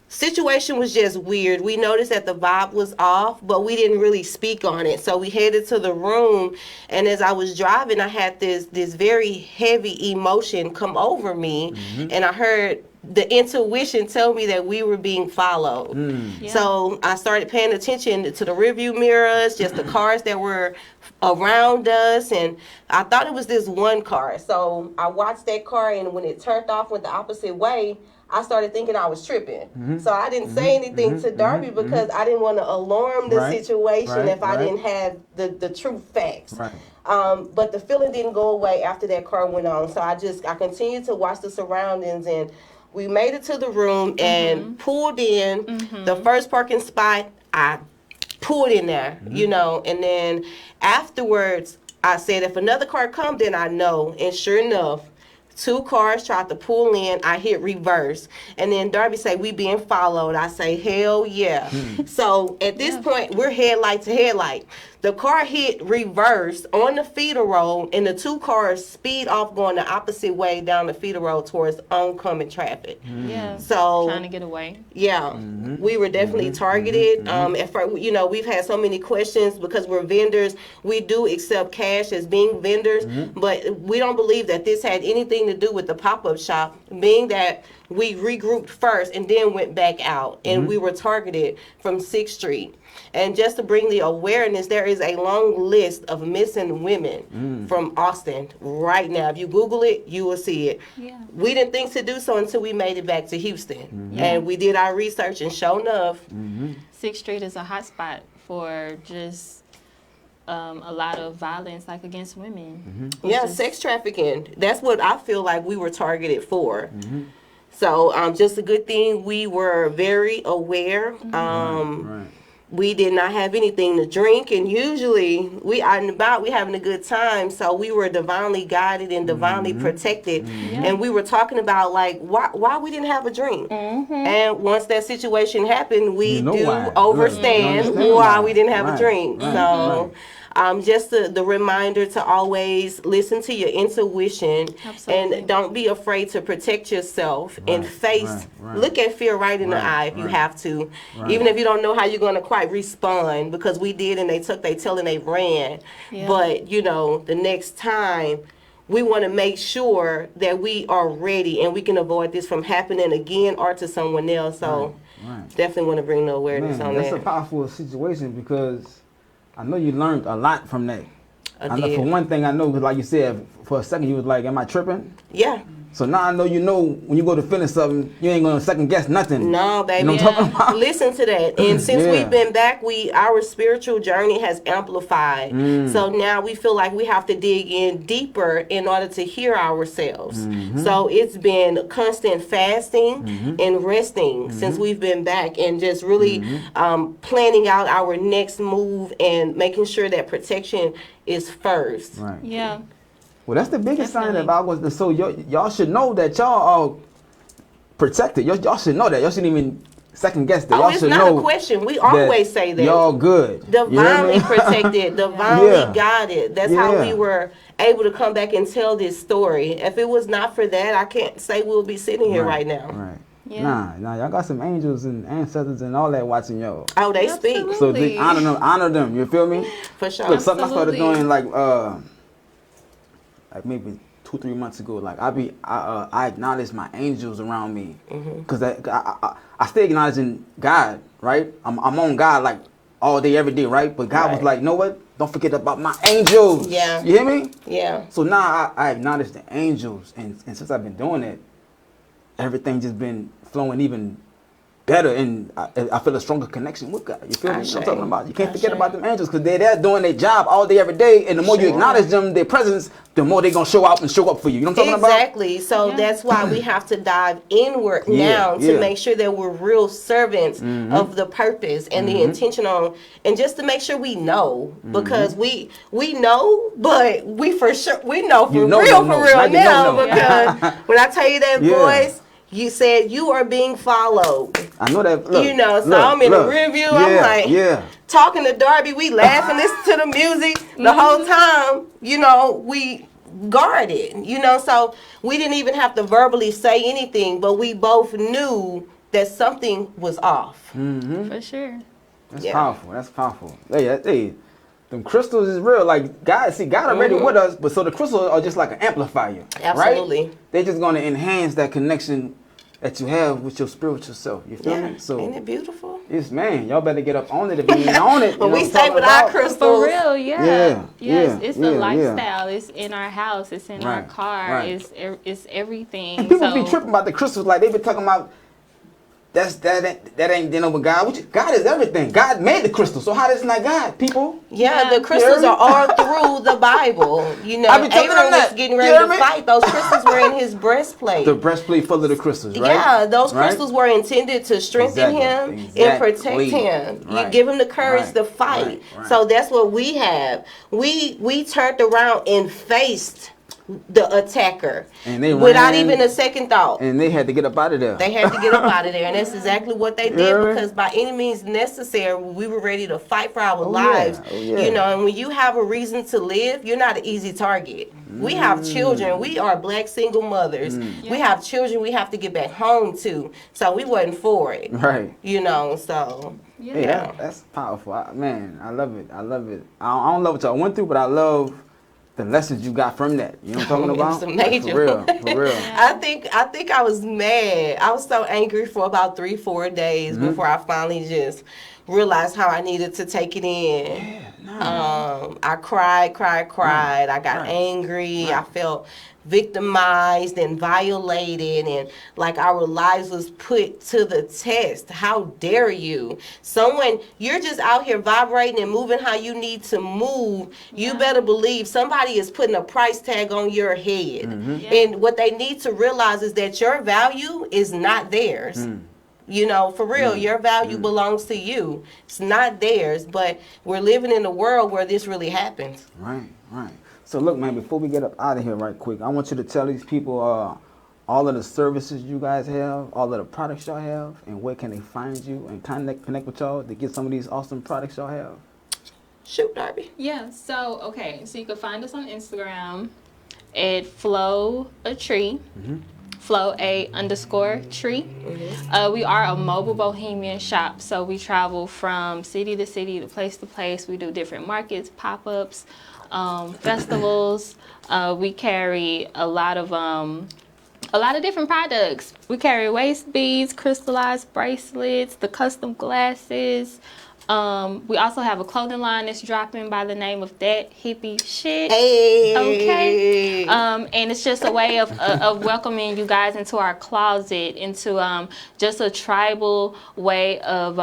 situation was just weird. We noticed that the vibe was off, but we didn't really speak on it. So we headed to the room, and as I was driving, I had this very heavy emotion come over me, and I heard the intuition tell me that we were being followed. So I started paying attention to the rearview mirrors, just the cars that were around us, and I thought it was this one car. So I watched that car, and when it turned off, went the opposite way, I started thinking I was tripping. So I didn't say anything to Darby because I didn't want to alarm the situation if I didn't have the true facts. But the feeling didn't go away after that car went on. So I continued to watch the surroundings, and we made it to the room and pulled in. The first parking spot, I pulled in there, you know, and then afterwards I said, if another car comes, then I know. And sure enough, 2 cars tried to pull in. I hit reverse, and then Darby say, we being followed. I say, hell yeah. So at this point, we're headlight to headlight. The car hit reverse on the feeder road, and the 2 cars speed off going the opposite way down the feeder road towards oncoming traffic. Yeah. So trying to get away. Yeah, we were definitely targeted. At first, you know, we've had so many questions because we're vendors. We do accept cash as being vendors, but we don't believe that this had anything to do with the pop-up shop, being that we regrouped first and then went back out, and we were targeted from 6th Street. And just to bring the awareness, there is a long list of missing women from Austin right now. If you Google it, you will see it. Yeah. We didn't think to do so until we made it back to Houston. And we did our research, and sure enough. 6th Street is a hot spot for just a lot of violence, like against women. Yeah, sex trafficking. That's what I feel like we were targeted for. So just a good thing we were very aware. We did not have anything to drink, and usually we out and about, we having a good time. So we were divinely guided and divinely protected, and we were talking about like why we didn't have a drink. And once that situation happened, we understand why we didn't have a drink. So. Just the reminder to always listen to your intuition. And don't be afraid to protect yourself and face, look at fear right in the eye if you have to. Even if you don't know how you're going to quite respond, because we did, and they took their tail and they ran. But, you know, the next time, we want to make sure that we are ready and we can avoid this from happening again or to someone else. So definitely want to bring the awareness on that. That's a powerful situation, because I know you learned a lot from that. I know, for one thing, I know, like you said, for a second you was like, am I tripping? Yeah. So now I know, you know, when you go to finish something, you ain't going to second guess nothing. No, baby. You know what I'm talking about? Listen to that. And since we've been back, our spiritual journey has amplified. So now we feel like we have to dig in deeper in order to hear ourselves. So it's been constant fasting and resting since we've been back, and just really planning out our next move and making sure that protection is first. Yeah. Well, that's the biggest sign about was so y'all should know that y'all are protected. Y'all should know that. Y'all shouldn't even second guess that. Oh, y'all it's should not know a question. We always say that. Y'all good. Divinely protected, divinely guided. That's how we were able to come back and tell this story. If it was not for that, I can't say we'll be sitting here right now. Yeah. Nah, y'all got some angels and ancestors and all that watching y'all. Oh, they speak. So they honor them. You feel me? For sure. Look, something I started doing like maybe 2-3 months ago. Like I acknowledge my angels around me, because I stay acknowledging God, right? I'm on God like all day, every day, right? But God was like, you know what? Don't forget about my angels. Yeah. You hear me? Yeah. So now I acknowledge the angels, and since I've been doing it, everything just been flowing even better, and I feel a stronger connection with God. You feel me? I'm talking about. You can't forget about them angels, because they're there doing their job all day, every day, and the more you acknowledge them, their presence, the more they're gonna show up and show up for you. You know what I'm talking about? Exactly. So that's why we have to dive inward now to make sure that we're real servants of the purpose and the intentional, and just to make sure we know, because we know, but we for sure we know for real now. Because when I tell you that voice, You said you are being followed. I know that. Look, You know, so I'm in the review. I'm like, talking to Darby, we laughing, listen to the music the whole time. You know, we guarded. You know, so we didn't even have to verbally say anything, but we both knew that something was off. For sure. That's powerful. That's powerful. Hey, them crystals is real. Like God already with us, but so the crystals are just like an amplifier. Absolutely. Right? They're just going to enhance that connection that you have with your spiritual self. You feel me? So ain't it beautiful? It's, man, y'all better get up on it if you ain't on it. But we stay with our crystals. For real, yeah. Yeah, It's the lifestyle. It's in our house. It's in our car. It's everything. And people be tripping about the crystals. Like, they be talking about, that ain't dealing with God. God is everything. God made the crystal, so how is not God, people? Yeah, the crystals are all through the Bible. You know, Aaron was getting ready to fight. Those crystals were in his breastplate. The breastplate full of the crystals, right? Yeah, those crystals were intended to strengthen him and protect him. You give him the courage to fight. So that's what we have. We turned around and faced the attacker and they without even a second thought. And they had to get up out of there. They had to get up out of there, and that's exactly what they did, because by any means necessary, we were ready to fight for our lives. You know, and when you have a reason to live, you're not an easy target. We have children. We are Black single mothers. We have children we have to get back home to. So we wasn't for it. Right. You know, so. Yeah, that's powerful. Man, I love it. I love it. I don't love what y'all went through, but I love the lessons you got from that. You know what I'm talking about? Some major. Like, for real. I think I was mad. I was so angry for about 3-4 days before I finally just realized how I needed to take it in. I cried. I got angry. I felt victimized and violated, and like our lives was put to the test. How dare you? You're just out here vibrating and moving how you need to move. You better believe somebody is putting a price tag on your head. And what they need to realize is that your value is not theirs. You know, for real, your value belongs to you. It's not theirs, but we're living in a world where this really happens. Right. So look, man, before we get up out of here right quick, I want you to tell these people all of the services you guys have, all of the products y'all have, and where can they find you and connect with y'all to get some of these awesome products y'all have. Shoot, Darby. Yeah, so you can find us on Instagram at FlowaTree. Flowa_tree. We are a mobile bohemian shop, so we travel from city to city, to place. We do different markets, pop-ups, festivals. We carry a lot of different products. We carry waist beads, crystallized bracelets, the custom glasses. We also have a clothing line that's dropping by the name of That Hippie Shit. Hey. Okay. And it's just a way of welcoming you guys into our closet, into just a tribal way of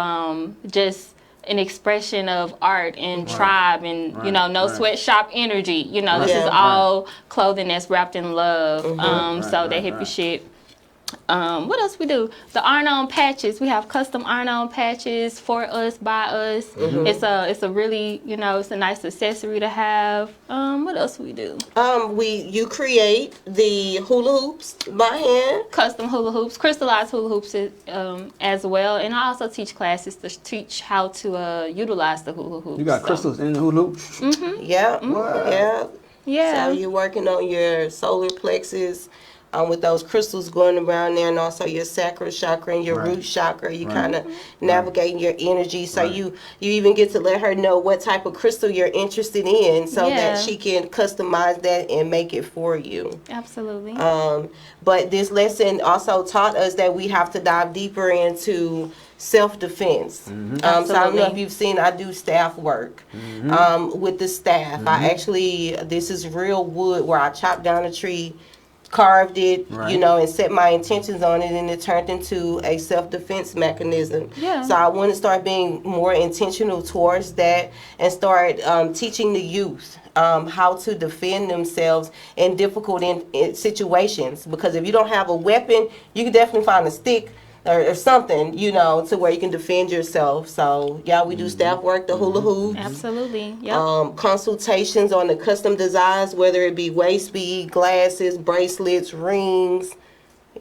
just an expression of art and tribe and, no sweatshop energy. You know, this is all clothing that's wrapped in love. That hippie shit. What else we do? The iron-on patches. We have custom iron-on patches for us, by us. It's a really, it's a nice accessory to have. What else we do? You create the hula hoops by hand. Custom hula hoops, crystallized hula hoops as well. And I also teach classes to teach how to utilize the hula hoops. You got crystals in the hula hoops? Yeah. So you're working on your solar plexus. With those crystals going around there, and also your sacral chakra and your root chakra, you kind of navigating your energy. So you even get to let her know what type of crystal you're interested in, so that she can customize that and make it for you. Absolutely. But this lesson also taught us that we have to dive deeper into self-defense. So I don't know if you've seen, I do staff work with the staff. This is real wood where I chopped down a tree, carved it, and set my intentions on it, and it turned into a self-defense mechanism. So I want to start being more intentional towards that and start teaching the youth how to defend themselves in difficult situations. Because if you don't have a weapon, you can definitely find a stick or something, to where you can defend yourself. So, we do staff work, the hula hoops. Absolutely, yep. Consultations on the custom designs, whether it be waist bead, glasses, bracelets, rings,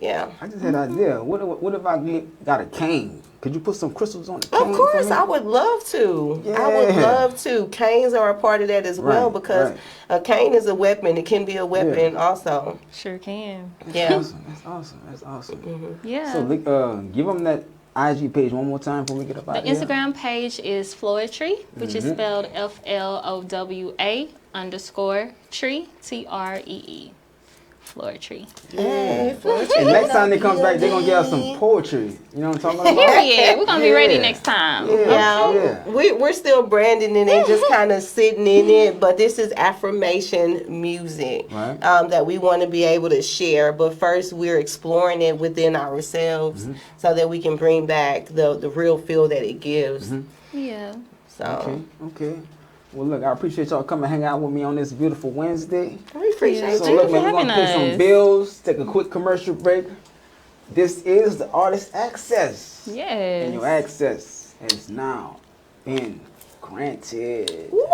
Yeah. I just had an idea. What if I got a cane? Could you put some crystals on the cane? Of course, I would love to. Yeah. I would love to. Canes are a part of that as well because a cane is a weapon. It can be a weapon also. Sure can. Yeah. That's awesome. That's awesome. Yeah. So give them that IG page one more time before we get up out The of here. Instagram page is FlowaTree, which is spelled FLOWA_tree, TREE. FlowaTree. Hey, And next time they come back, they're going to give us some poetry. You know what I'm talking about? Period. We're going to be ready next time. Yeah. We're still branding it and just kind of sitting in it, but this is affirmation music that we want to be able to share. But first, we're exploring it within ourselves so that we can bring back the real feel that it gives. Yeah. So. Okay. Well, look, I appreciate y'all coming hang out with me on this beautiful Wednesday. We appreciate So you. look, man, we're going to pay some bills, take a quick commercial break. This is the Artist Access. Yes. And your access has now been granted. Woo!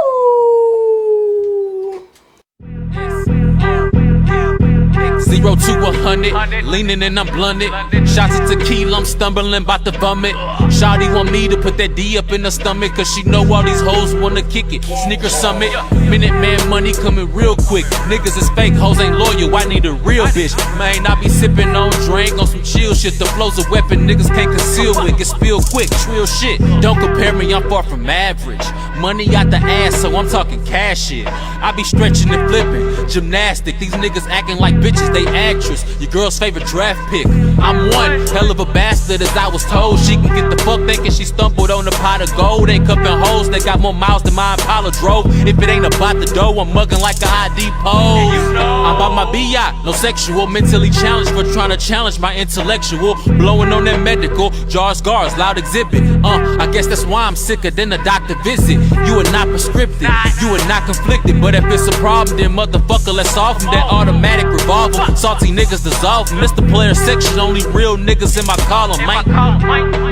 0 to 100, leaning and I'm blunted. Shots of tequila, I'm stumbling, about to vomit. Shawty want me to put that D up in her stomach, cause she know all these hoes wanna kick it. Sneaker summit, minute man money coming real quick. Niggas is fake, hoes ain't loyal, I need a real bitch. Man, I be sipping on drink, on some chill shit. The flow's a weapon, niggas can't conceal it. Get spilled quick, trill shit. Don't compare me, I'm far from average. Money out the ass, so I'm talking cash shit. I be stretching and flipping, gymnastic. These niggas acting like bitches, they actress. Your girl's favorite draft pick. I'm one hell of a bastard, as I was told. She can get the fuck thinking she stumbled on a pot of gold. Ain't cupping hoes that got more miles than my Impala drove. If it ain't about the dough, I'm mugging like a ID pose. I'm about my B.I., no sexual. Mentally challenged for trying to challenge my intellectual. Blowing on that medical, jars, guards, loud exhibit. I guess that's why I'm sicker than a doctor visit. You are not prescriptive, you are not conflicted. But if it's a problem, then motherfucker, let's solve them. That automatic revolver, salty niggas dissolve them. Mr. Player section, only real niggas in my column, man.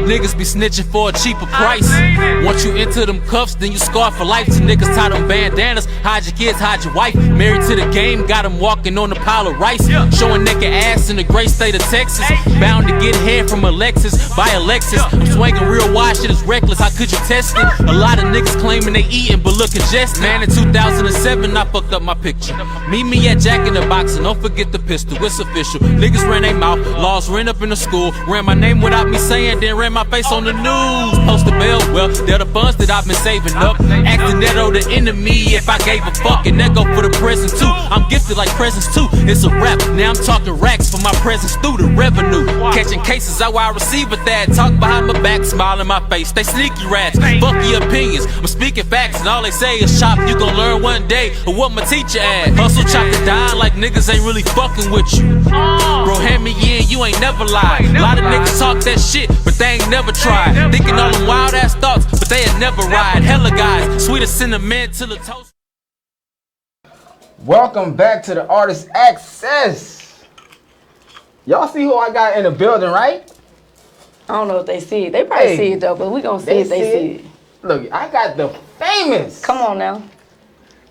Niggas be snitching for a cheaper price. Once you enter them cuffs, then you scarred for life. To niggas tie them bandanas, hide your kids, hide your wife. Married to the game, got them walking on a pile of rice. Showing naked ass in the great state of Texas. Bound to get head from a Lexus, buy a Lexus. I'm swinging real wide, shit is reckless, how could you test it? A lot of niggas claiming they eating, but look congested. Man, in 2007, I fucked up my picture. Meet me at Jack in the Box, and don't forget the pistol, it's official. Niggas ran their mouth, laws ran up in the school. Ran my name without me saying, then ran my face on the news. Post the bell, well, they're the funds that I've been saving up. Acting that old the enemy if I gave a fuck, and that go for the present too. I'm gifted like presents too, it's a rap. Now I'm talking racks for my presence through the revenue. Catching cases how I receive it that. Talk behind my back, smile in my face, they sneaky rats. Fuck your opinions, I'm speaking facts, and all they say is chop, you gon' learn one day of what my teacher asked. Hustle, chop the dime like niggas ain't really fucking with you. Bro, hand me in, you ain't never lied. A lot of niggas talk that shit, but they ain't never tried. Thinking all them wild ass thoughts, but they ain't never ride. Hella guys, sweet as cinnamon till the toast. Welcome back to the Artist Access. Y'all see who I got in the building, right? I don't know if they see it. They probably see it though, but we gonna see if they see it. Look, I got the famous. Come on now.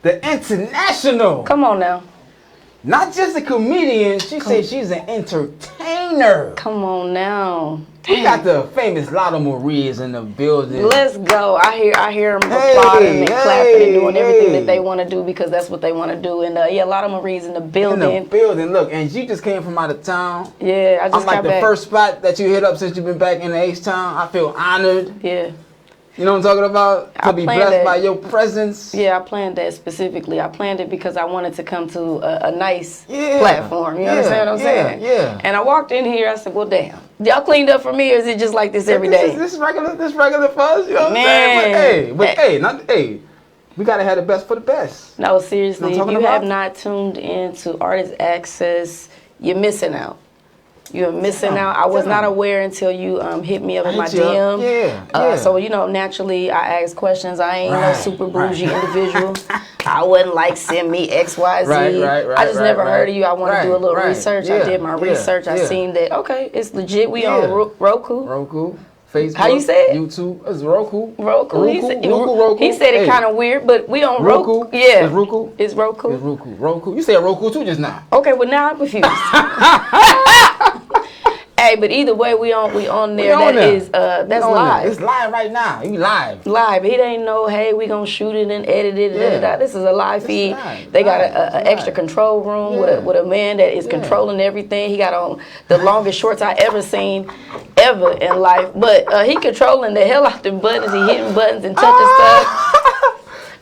The international. Come on now. Not just a comedian, she said she's an entertainer. Come on now. We got the famous Lotto Marie's in the building. Let's go. I hear them applauding and clapping and doing everything that they want to do because that's what they want to do. And yeah, Lotto Marie's in the building. In the building. Look, and you just came from out of town. Yeah, I just got back. I'm like the first spot that you hit up since you've been back in the H-Town. I feel honored. Yeah. You know what I'm talking about? To be blessed by your presence. Yeah, I planned that specifically. I planned it because I wanted to come to a nice platform. You understand what I'm saying? Yeah. And I walked in here, I said, well, damn. Y'all cleaned up for me, or is it just like this every day? This regular fuzz, you know what I'm saying? But hey, we gotta have the best for the best. No, seriously, you know if you have not tuned into Artist Access, you're missing out. You're missing out. I was not aware until you hit me up in my DM. So, you know, naturally, I ask questions. I ain't no super bougie individual. I wasn't like, send me X, Y, Z. I just never heard of you. I want to do a little research. I did my research. I seen that, okay, it's legit. We on Roku. Facebook, how you say it? YouTube, it's Roku. Roku. Roku. He said it kind of weird, but we on Roku. Yeah. It's Roku. It's Roku. It's Roku. You said Roku too just now. Okay, well now I'm confused. Hey, but either way, we on there. That's live. It's live right now. You live. Live. It ain't no, hey, we gonna shoot it and edit it. Yeah. This is a live feed. Live. They got an extra control room with a man that is controlling everything. He got on the longest shorts I ever seen ever in life. But he controlling the hell out the buttons. He hitting buttons and touching stuff.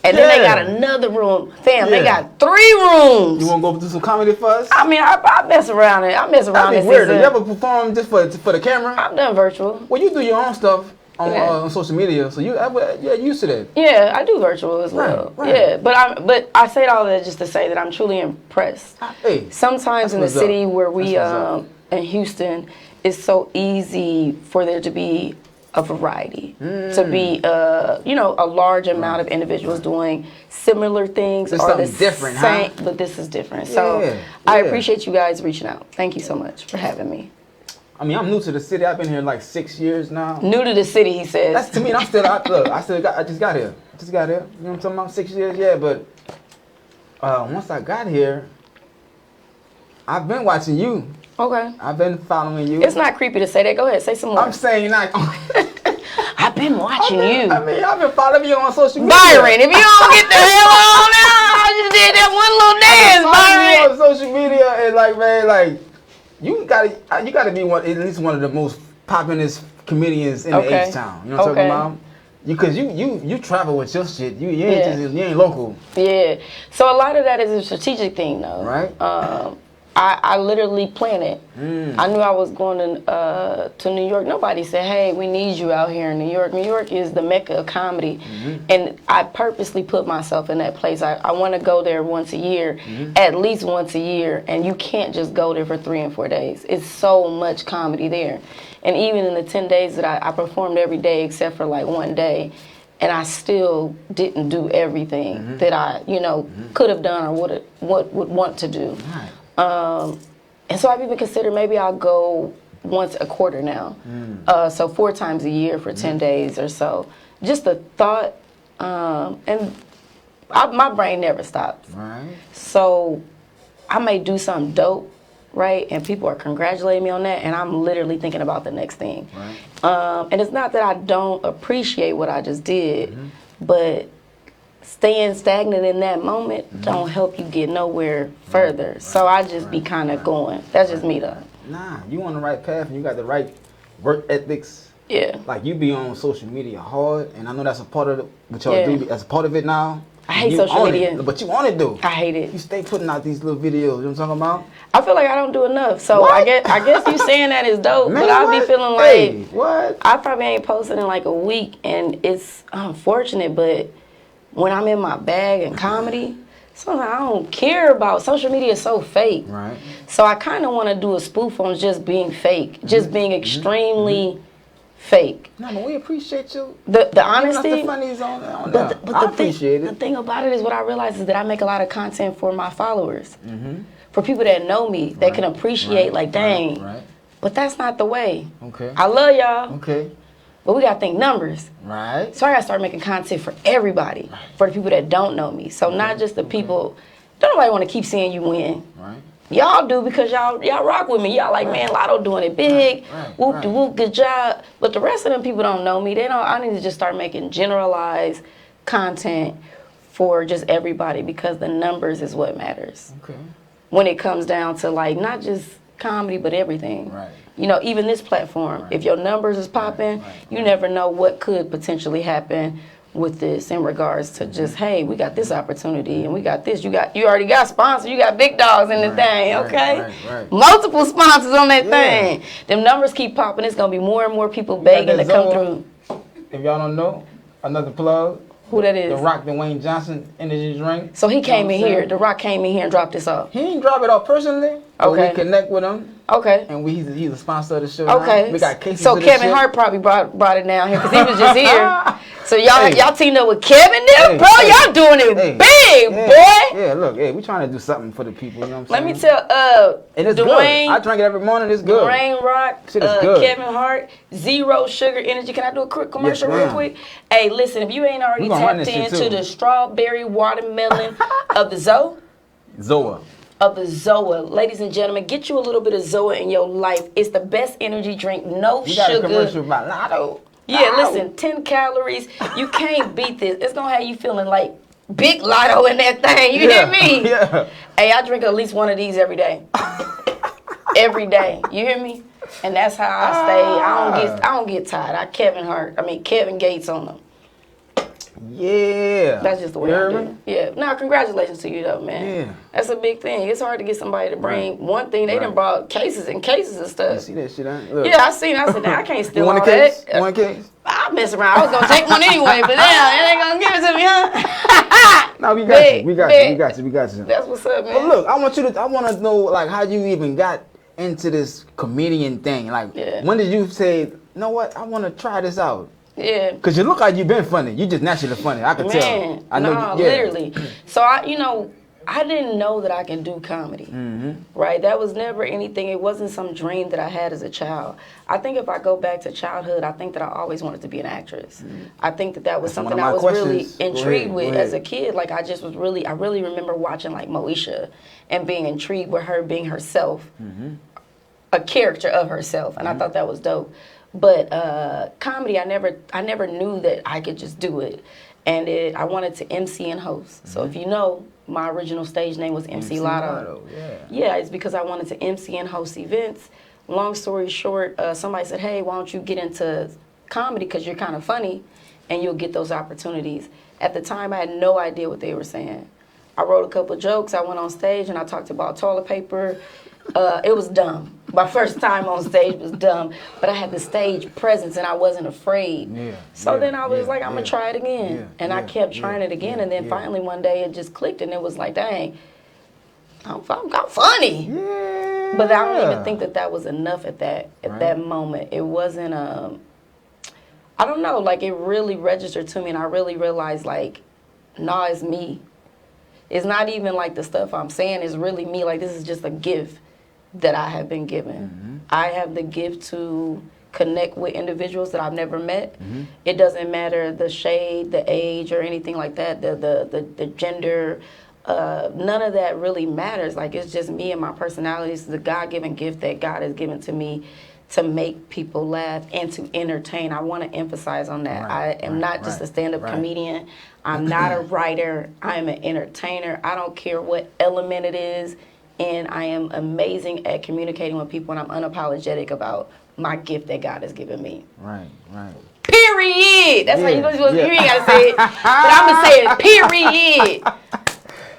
And then they got another room. Fam, they got 3 rooms. You want to go do some comedy for us? I mean, I mess around. That'd be weird. You ever perform just for the camera? I've done virtual. Well, you do your own stuff on social media, so you're used to that. Yeah, I do virtual as well. Right. Yeah, but I say all that just to say that I'm truly impressed. Hey, sometimes in the city where we in Houston, it's so easy for there to be a variety, to be a large amount of individuals doing similar things There's or the something different, same, but this is different. So I appreciate you guys reaching out. Thank you so much for having me. I mean, I'm new to the city. I've been here like 6 years now. New to the city, he says. That's to me. I'm still out. Look, I just got here. You know what I'm talking about? 6 years, yeah. But once I got here, I've been watching you. Okay. I've been following you. It's not creepy to say that. Go ahead, say some more. I'm saying like, I've been watching you. I mean, I've been following you on social media. Byron, if you don't get the hell on now, I just did that one little dance, Byron. On social media and like, man, like, you gotta be at least one of the most populous comedians in the H-Town. You know what I'm talking about? Because you travel with your shit. You ain't local. Yeah. So a lot of that is a strategic thing, though. Right. I literally planned it. I knew I was going to New York. Nobody said, hey, we need you out here in New York. New York is the mecca of comedy. And I purposely put myself in that place. I want to go there once a year, at least once a year. And you can't just go there for 3 and 4 days. It's so much comedy there. And even in the 10 days that I performed every day except for like one day, and I still didn't do everything that I, could have done or would want to do. Right. And so I've even considered maybe I'll go once a quarter now. So 4 times a year for 10 days or so. Just a thought. And my brain never stops. Right. So I may do something dope, right? And people are congratulating me on that. And I'm literally thinking about the next thing. Right. And it's not that I don't appreciate what I just did, but staying stagnant in that moment don't help you get nowhere further. So I just be kind of going. That's just me, though. Nah, you on the right path and you got the right work ethics. Yeah. Like you be on social media hard, and I know that's a part of what y'all do. That's a part of it now. I hate social media. But you want it though. I hate it. You stay putting out these little videos. You know what I'm talking about? I feel like I don't do enough. So What? I guess you saying that is dope, Man, but I be what? feeling like Hey, what? I probably ain't posted in like a week, and it's unfortunate, but when I'm in my bag in comedy, sometimes I don't care about social media. Is so fake. Right. So I kind of want to do a spoof on just being fake, just being extremely fake. No, but we appreciate you. The honesty. The funnies on But I appreciate the thing about it is what I realize is that I make a lot of content for my followers, for people that know me, that can appreciate like, dang. Right. But that's not the way. Okay. I love y'all. Okay. But we gotta think numbers. Right. So I gotta start making content for everybody, for the people that don't know me. So not just the people. Don't nobody want to keep seeing you win. Right. Y'all do because y'all rock with me. Y'all like, man, Lotto doing it big. Whoop de whoop, good job. But the rest of them people don't know me. They don't. I need to just start making generalized content for just everybody because the numbers is what matters. Okay. When it comes down to like not just comedy but everything. Right. Even this platform, if your numbers is popping, you never know what could potentially happen with this in regards to just, hey, we got this opportunity and we got this. You already got sponsors. You got big dogs in the thing, okay? Right. Multiple sponsors on that thing. Them numbers keep popping. It's gonna be more and more people begging to come through. If y'all don't know, another plug. Who that is? The Rock Dwayne Johnson energy drink. So he came in here. The Rock came in here and dropped this off. He didn't drop it off personally. Okay. We connect with him. Okay. And he's a sponsor of the show. Okay. Now. We got cases so of Kevin shit. Hart probably brought it down here because he was just here. So y'all teamed up with Kevin now, bro. Y'all doing it big, boy. Yeah, look, we trying to do something for the people. You know what I'm Let saying? me tell and it's Dwayne. Good. I drink it every morning. It's good. Dwayne Rock, Shit is good. Kevin Hart, Zero Sugar Energy. Can I do a quick commercial real quick? Hey, listen, if you ain't already tapped into the strawberry watermelon of the Zoa. of the Zoa. Ladies and gentlemen, get you a little bit of Zoa in your life. It's the best energy drink, no You sugar. got a commercial about Lotto. Yeah, listen, 10 calories. You can't beat this. It's going to have you feeling like big Lotto in that thing. You hear me? Yeah. Hey, I drink at least one of these every day. Every day. You hear me? And that's how I stay. I don't get tired. Kevin Gates on them. Yeah. That's just the way I do it. Yeah. Now, congratulations to you, though, man. Yeah. That's a big thing. It's hard to get somebody to bring one thing. They done brought cases and cases of stuff. You see that shit, huh? Look. Yeah, I seen it. I said, I can't steal You want all a case? that. One case? I mess around. I was going to take one anyway, but damn, it ain't going to give it to me, huh? No, we got you. We got you. That's what's up, man. But look, I want to know, like, how you even got into this comedian thing. Like, when did you say, you know what, I want to try this out? Yeah. Because you look like you've been funny. You just naturally funny. I can tell. I know. Literally. So, I didn't know that I can do comedy, right? That was never anything. It wasn't some dream that I had as a child. I think if I go back to childhood, I think that I always wanted to be an actress. I think that was something I was really intrigued with as a kid. Like, I really remember watching, like, Moesha and being intrigued with her being herself, a character of herself, and I thought that was dope. But comedy, I never knew that I could just do it. And I wanted to MC and host. So if you know, my original stage name was MC Lotto. Yeah, it's because I wanted to MC and host events. Long story short, somebody said, hey, why don't you get into comedy because you're kind of funny and you'll get those opportunities. At the time, I had no idea what they were saying. I wrote a couple of jokes. I went on stage and I talked about toilet paper. It was dumb. My first time on stage was dumb, but I had the stage presence and I wasn't afraid. Then I was like, I'm going to try it again. And I kept trying it again. And then finally one day it just clicked and it was like, dang, I'm funny. But I don't even think that was enough at that moment. It wasn't, I don't know, like it really registered to me and I really realized like, nah, it's me. It's not even like the stuff I'm saying is really me. Like this is just a gift that I have been given. I have the gift to connect with individuals that I've never met. It doesn't matter the shade, the age, or anything like that, the gender. None of that really matters. Like it's just me and my personality. It's the God-given gift that God has given to me to make people laugh and to entertain. I want to emphasize on that. I am not just a stand-up comedian. I'm not a writer. I am an entertainer. I don't care what element it is. And I am amazing at communicating with people, and I'm unapologetic about my gift that God has given me. Right. Period. That's how you're supposed to. You ain't gotta say it, but I'm gonna say it. Period.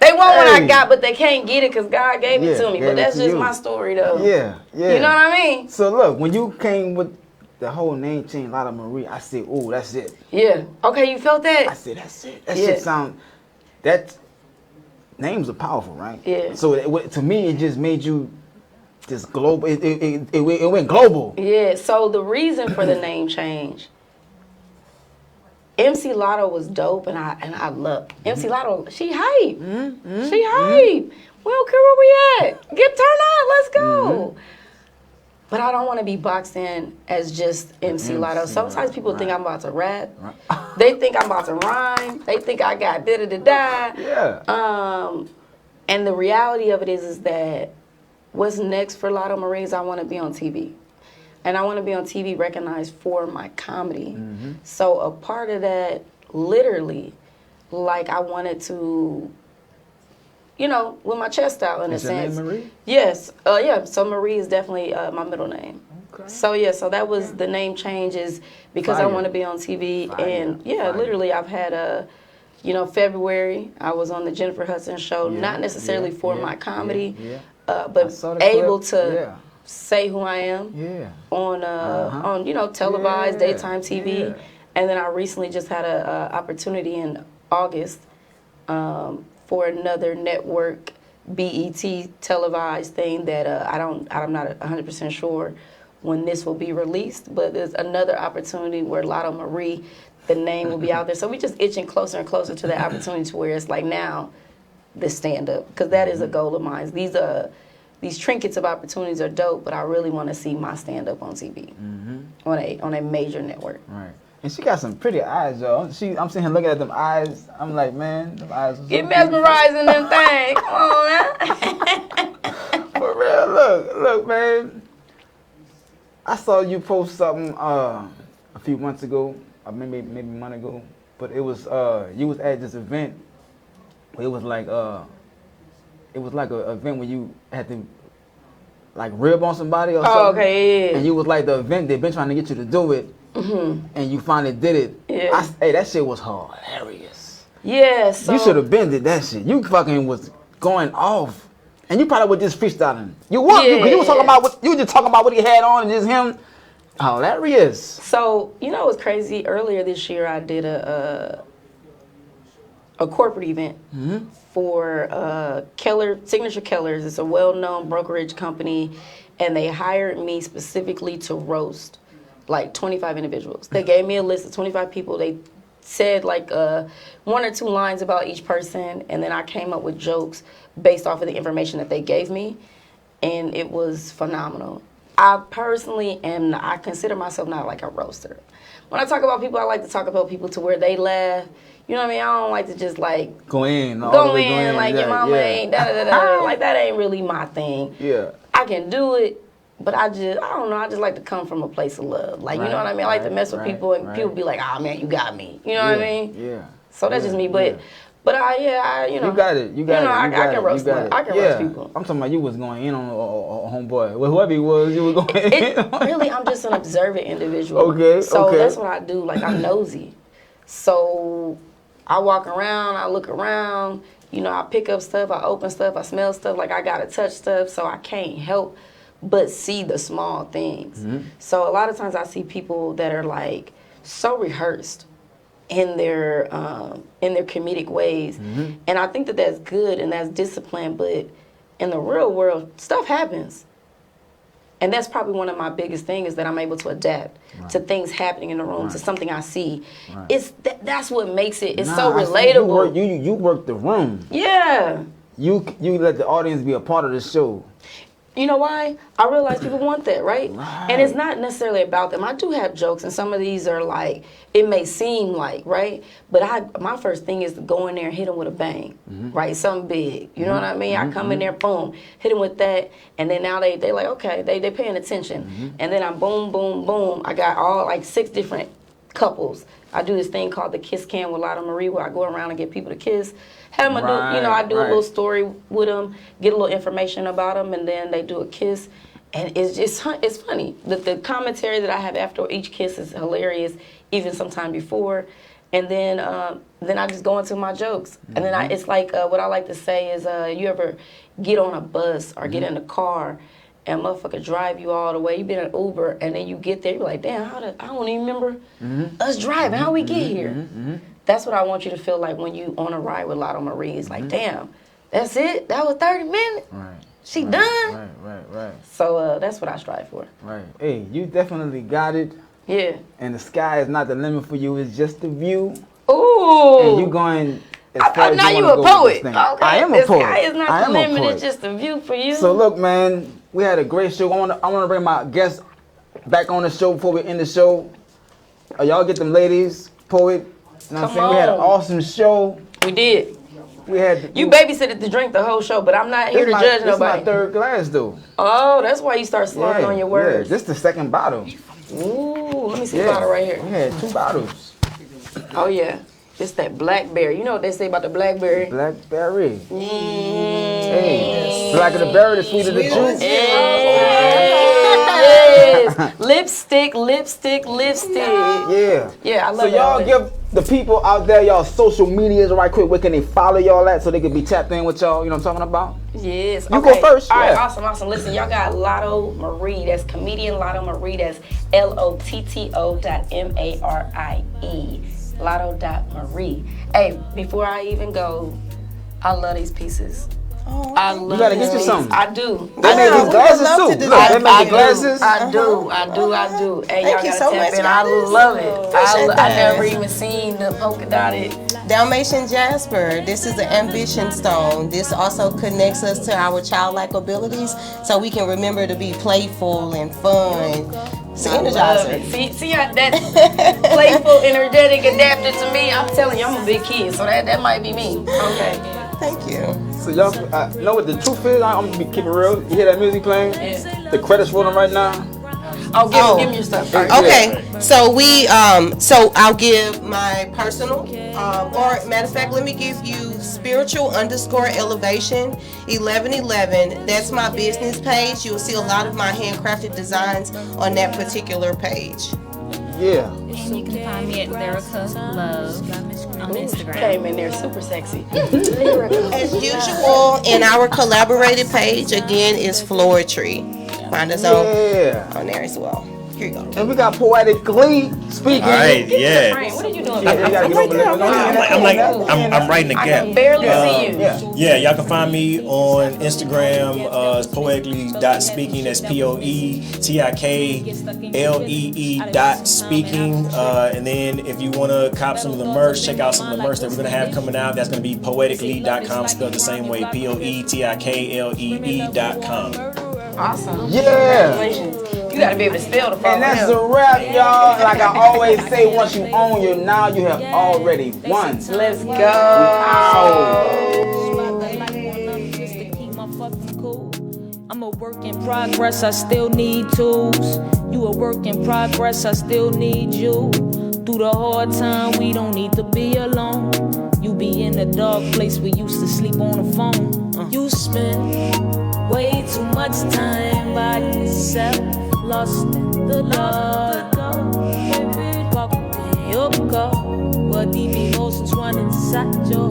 They want what I got, but they can't get it because God gave it to me. But that's just my story, though. Yeah. You know what I mean? So look, when you came with the whole name change, Lotto Marie, I said, "Oh, that's it." Yeah. Okay, you felt that? I said, "That's it." That shit sound. That names are powerful, right? Yeah. So to me, it just made you just global. It went global. Yeah. So the reason for the name change, MC Lotto was dope, and I love MC Lotto. She hype. She hype. We don't care where we at. Turn up. Let's go. But I don't want to be boxed in as just MC Lotto. Sometimes people think I'm about to rap. They think I'm about to rhyme. They think I got da-da-da-da. Yeah. And the reality of it is that what's next for Lotto Marie is I want to be on TV. And I want to be on TV recognized for my comedy. So a part of that, literally, like I wanted to, with my chest out in a sense. Is your name Marie? Yes. Yeah. So Marie is definitely my middle name. Okay. So yeah. So that was the name change is because I want to be on TV. And literally I've had February I was on the Jennifer Hudson show. Not necessarily for my comedy, but able to say who I am on televised daytime TV. And then I recently just had a opportunity in August for another network BET televised thing that I'm not 100% sure when this will be released, but there's another opportunity where Lotto Marie, the name will be out there. So we just itching closer and closer to the opportunity to where it's like now the stand-up, because that is a goal of mine. These trinkets of opportunities are dope, but I really want to see my stand-up on TV, on a major network. Right. And she got some pretty eyes, yo. I'm sitting here looking at them eyes. I'm like, man, them eyes. Get mesmerizing them things. Come on, man. For real, look, man. I saw you post something a few months ago, or maybe a month ago, but it was you was at this event. It was like an event where you had to like rib on somebody or something. Okay, yeah. And you was like the event they've been trying to get you to do it, and you finally did it. Yeah. Hey, that shit was hilarious. Yeah, so You should have been did that shit. You fucking was going off. And you probably was just freestyling. You was, you was talking about what you were just talking about what he had on and just him. Hilarious. So, you know what's crazy? Earlier this year I did a corporate event for Signature Kellers. It's a well-known brokerage company, and they hired me specifically to roast like 25 individuals. They gave me a list of 25 people. They said like 1 or 2 lines about each person, and then I came up with jokes based off of the information that they gave me, and it was phenomenal. I personally I consider myself not like a roaster. When I talk about people, I like to talk about people to where they laugh. You know what I mean? I don't like to just like go in like your mama ain't da-da-da-da. Like that ain't really my thing. Yeah. I can do it, but I don't know, I just like to come from a place of love. Like, you know what I mean? I like to mess with people, and people be like, man, you got me. You know what I mean? Yeah. So that's just me, but I you know. You got it. I can roast people. I'm talking about you was going in on a homeboy. Well, whoever he was, you was going in. Really, I'm just an observant individual. Okay, So that's what I do. Like, I'm nosy. So I walk around, I look around, you know, I pick up stuff, I open stuff, I smell stuff, like I gotta touch stuff, so I can't help but see the small things. So a lot of times I see people that are like so rehearsed in their comedic ways, and I think that that's good and that's discipline. But in the real world, stuff happens, and that's probably one of my biggest things, is that I'm able to adapt to things happening in the room, to something I see. It's that's what makes it. It's so relatable. You work the room. Yeah. You let the audience be a part of the show. You know why? I realize people want that, right? And it's not necessarily about them. I do have jokes, and some of these are like, it may seem like, right? But my first thing is to go in there and hit them with a bang, right? Something big. You know what I mean? I come in there, boom, hit them with that, and then now they like, okay, they paying attention. And then I'm boom, boom, boom. I got all like 6 different couples. I do this thing called the Kiss Cam with Lotto Marie, where I go around and get people to kiss. Have them I do a little story with them, get a little information about them, and then they do a kiss. And it's funny. The commentary that I have after each kiss is hilarious, even sometime before. And then I just go into my jokes. And then it's like, what I like to say is, you ever get on a bus or get in a car and motherfucker drive you all the way. You been in Uber, and then you get there, you're like, damn, I don't even remember us driving. How we get here? That's what I want you to feel like when you on a ride with Lotto Marie. It's like, damn, that's it? That was 30 minutes? She done? Right. So that's what I strive for. Right. Hey, you definitely got it. Yeah. And the sky is not the limit for you. It's just the view. Ooh. And you going as far as now you a poet. Okay. I am a poet. The sky is not the limit. It's just the view for you. So look, man, we had a great show. I want to bring my guests back on the show before we end the show. Y'all get them ladies, poet. You know what I'm saying? We had an awesome show. We did. We had you babysitted the drink the whole show, but I'm not here to judge nobody. This is my 3rd glass, though. Oh, that's why you start slurring on your words. Yeah, this is the 2nd bottle. Ooh, let me see the bottle right here. We had 2 bottles. Oh, yeah. It's that blackberry. You know what they say about the blackberry? Blackberry. Hey, blacker the berry, the sweeter the juice. Yes. Lipstick. Yeah, I love So y'all give the people out there y'all social medias right quick. Where can they follow y'all at so they can be tapped in with y'all? You know what I'm talking about? Yes. You go first. All right, awesome. Listen, y'all got Lotto Marie. That's comedian Lotto Marie. That's LOTTO.MARIE. Lotto.Marie. Hey, before I even go, I love these pieces. Oh, I love you gotta get you something. I do. They made these glasses too. Look, they made the glasses. I do. Hey, Thank you so much. I love it. I never even seen the polka dotted. Dalmatian Jasper. This is an ambition stone. This also connects us to our childlike abilities, so we can remember to be playful and fun. It's an energizer. See how that playful, energetic, adapted to me. I'm telling you, I'm a big kid, so that might be me. Okay. Thank you. So y'all know what the truth is? I'm gonna keep it real. You hear that music playing? The credits rolling right now. Give me your stuff first. Okay, so so I'll give my personal, or matter of fact, let me give you spiritual_elevation 1111. That's my business page. You'll see a lot of my handcrafted designs on that particular page. Yeah. And you can find me at Lyrica Love on Instagram. Came in there super sexy. As usual, in our collaborated page, again, is FlowaTree. Find us on there as well. Here you go. And we got Poetiklee speaking. All right, yeah. What are you doing? I'm writing the gap. I can barely see you. Yeah, y'all can find me on Instagram, poetiklee.speaking. That's POETIKLEE.speaking. And then if you want to cop some of the merch, check out some of the merch that we're going to have coming out. That's going to be poetiklee.com, spelled the same way, POETIKLEE.com. Awesome. Yeah. Congratulations. You gotta be able to spell the phone. And that's a wrap, y'all. Like I always say, once you own your now, you have already won. Let's go. I'm a work in progress, I still need tools. You a work in progress, I still need you. Through the hard time, we don't need to be alone. You be in a dark place, we used to sleep on the phone. You spend way too much time by yourself, lost in the dark. Baby, walked in your car, what deep emotions run inside your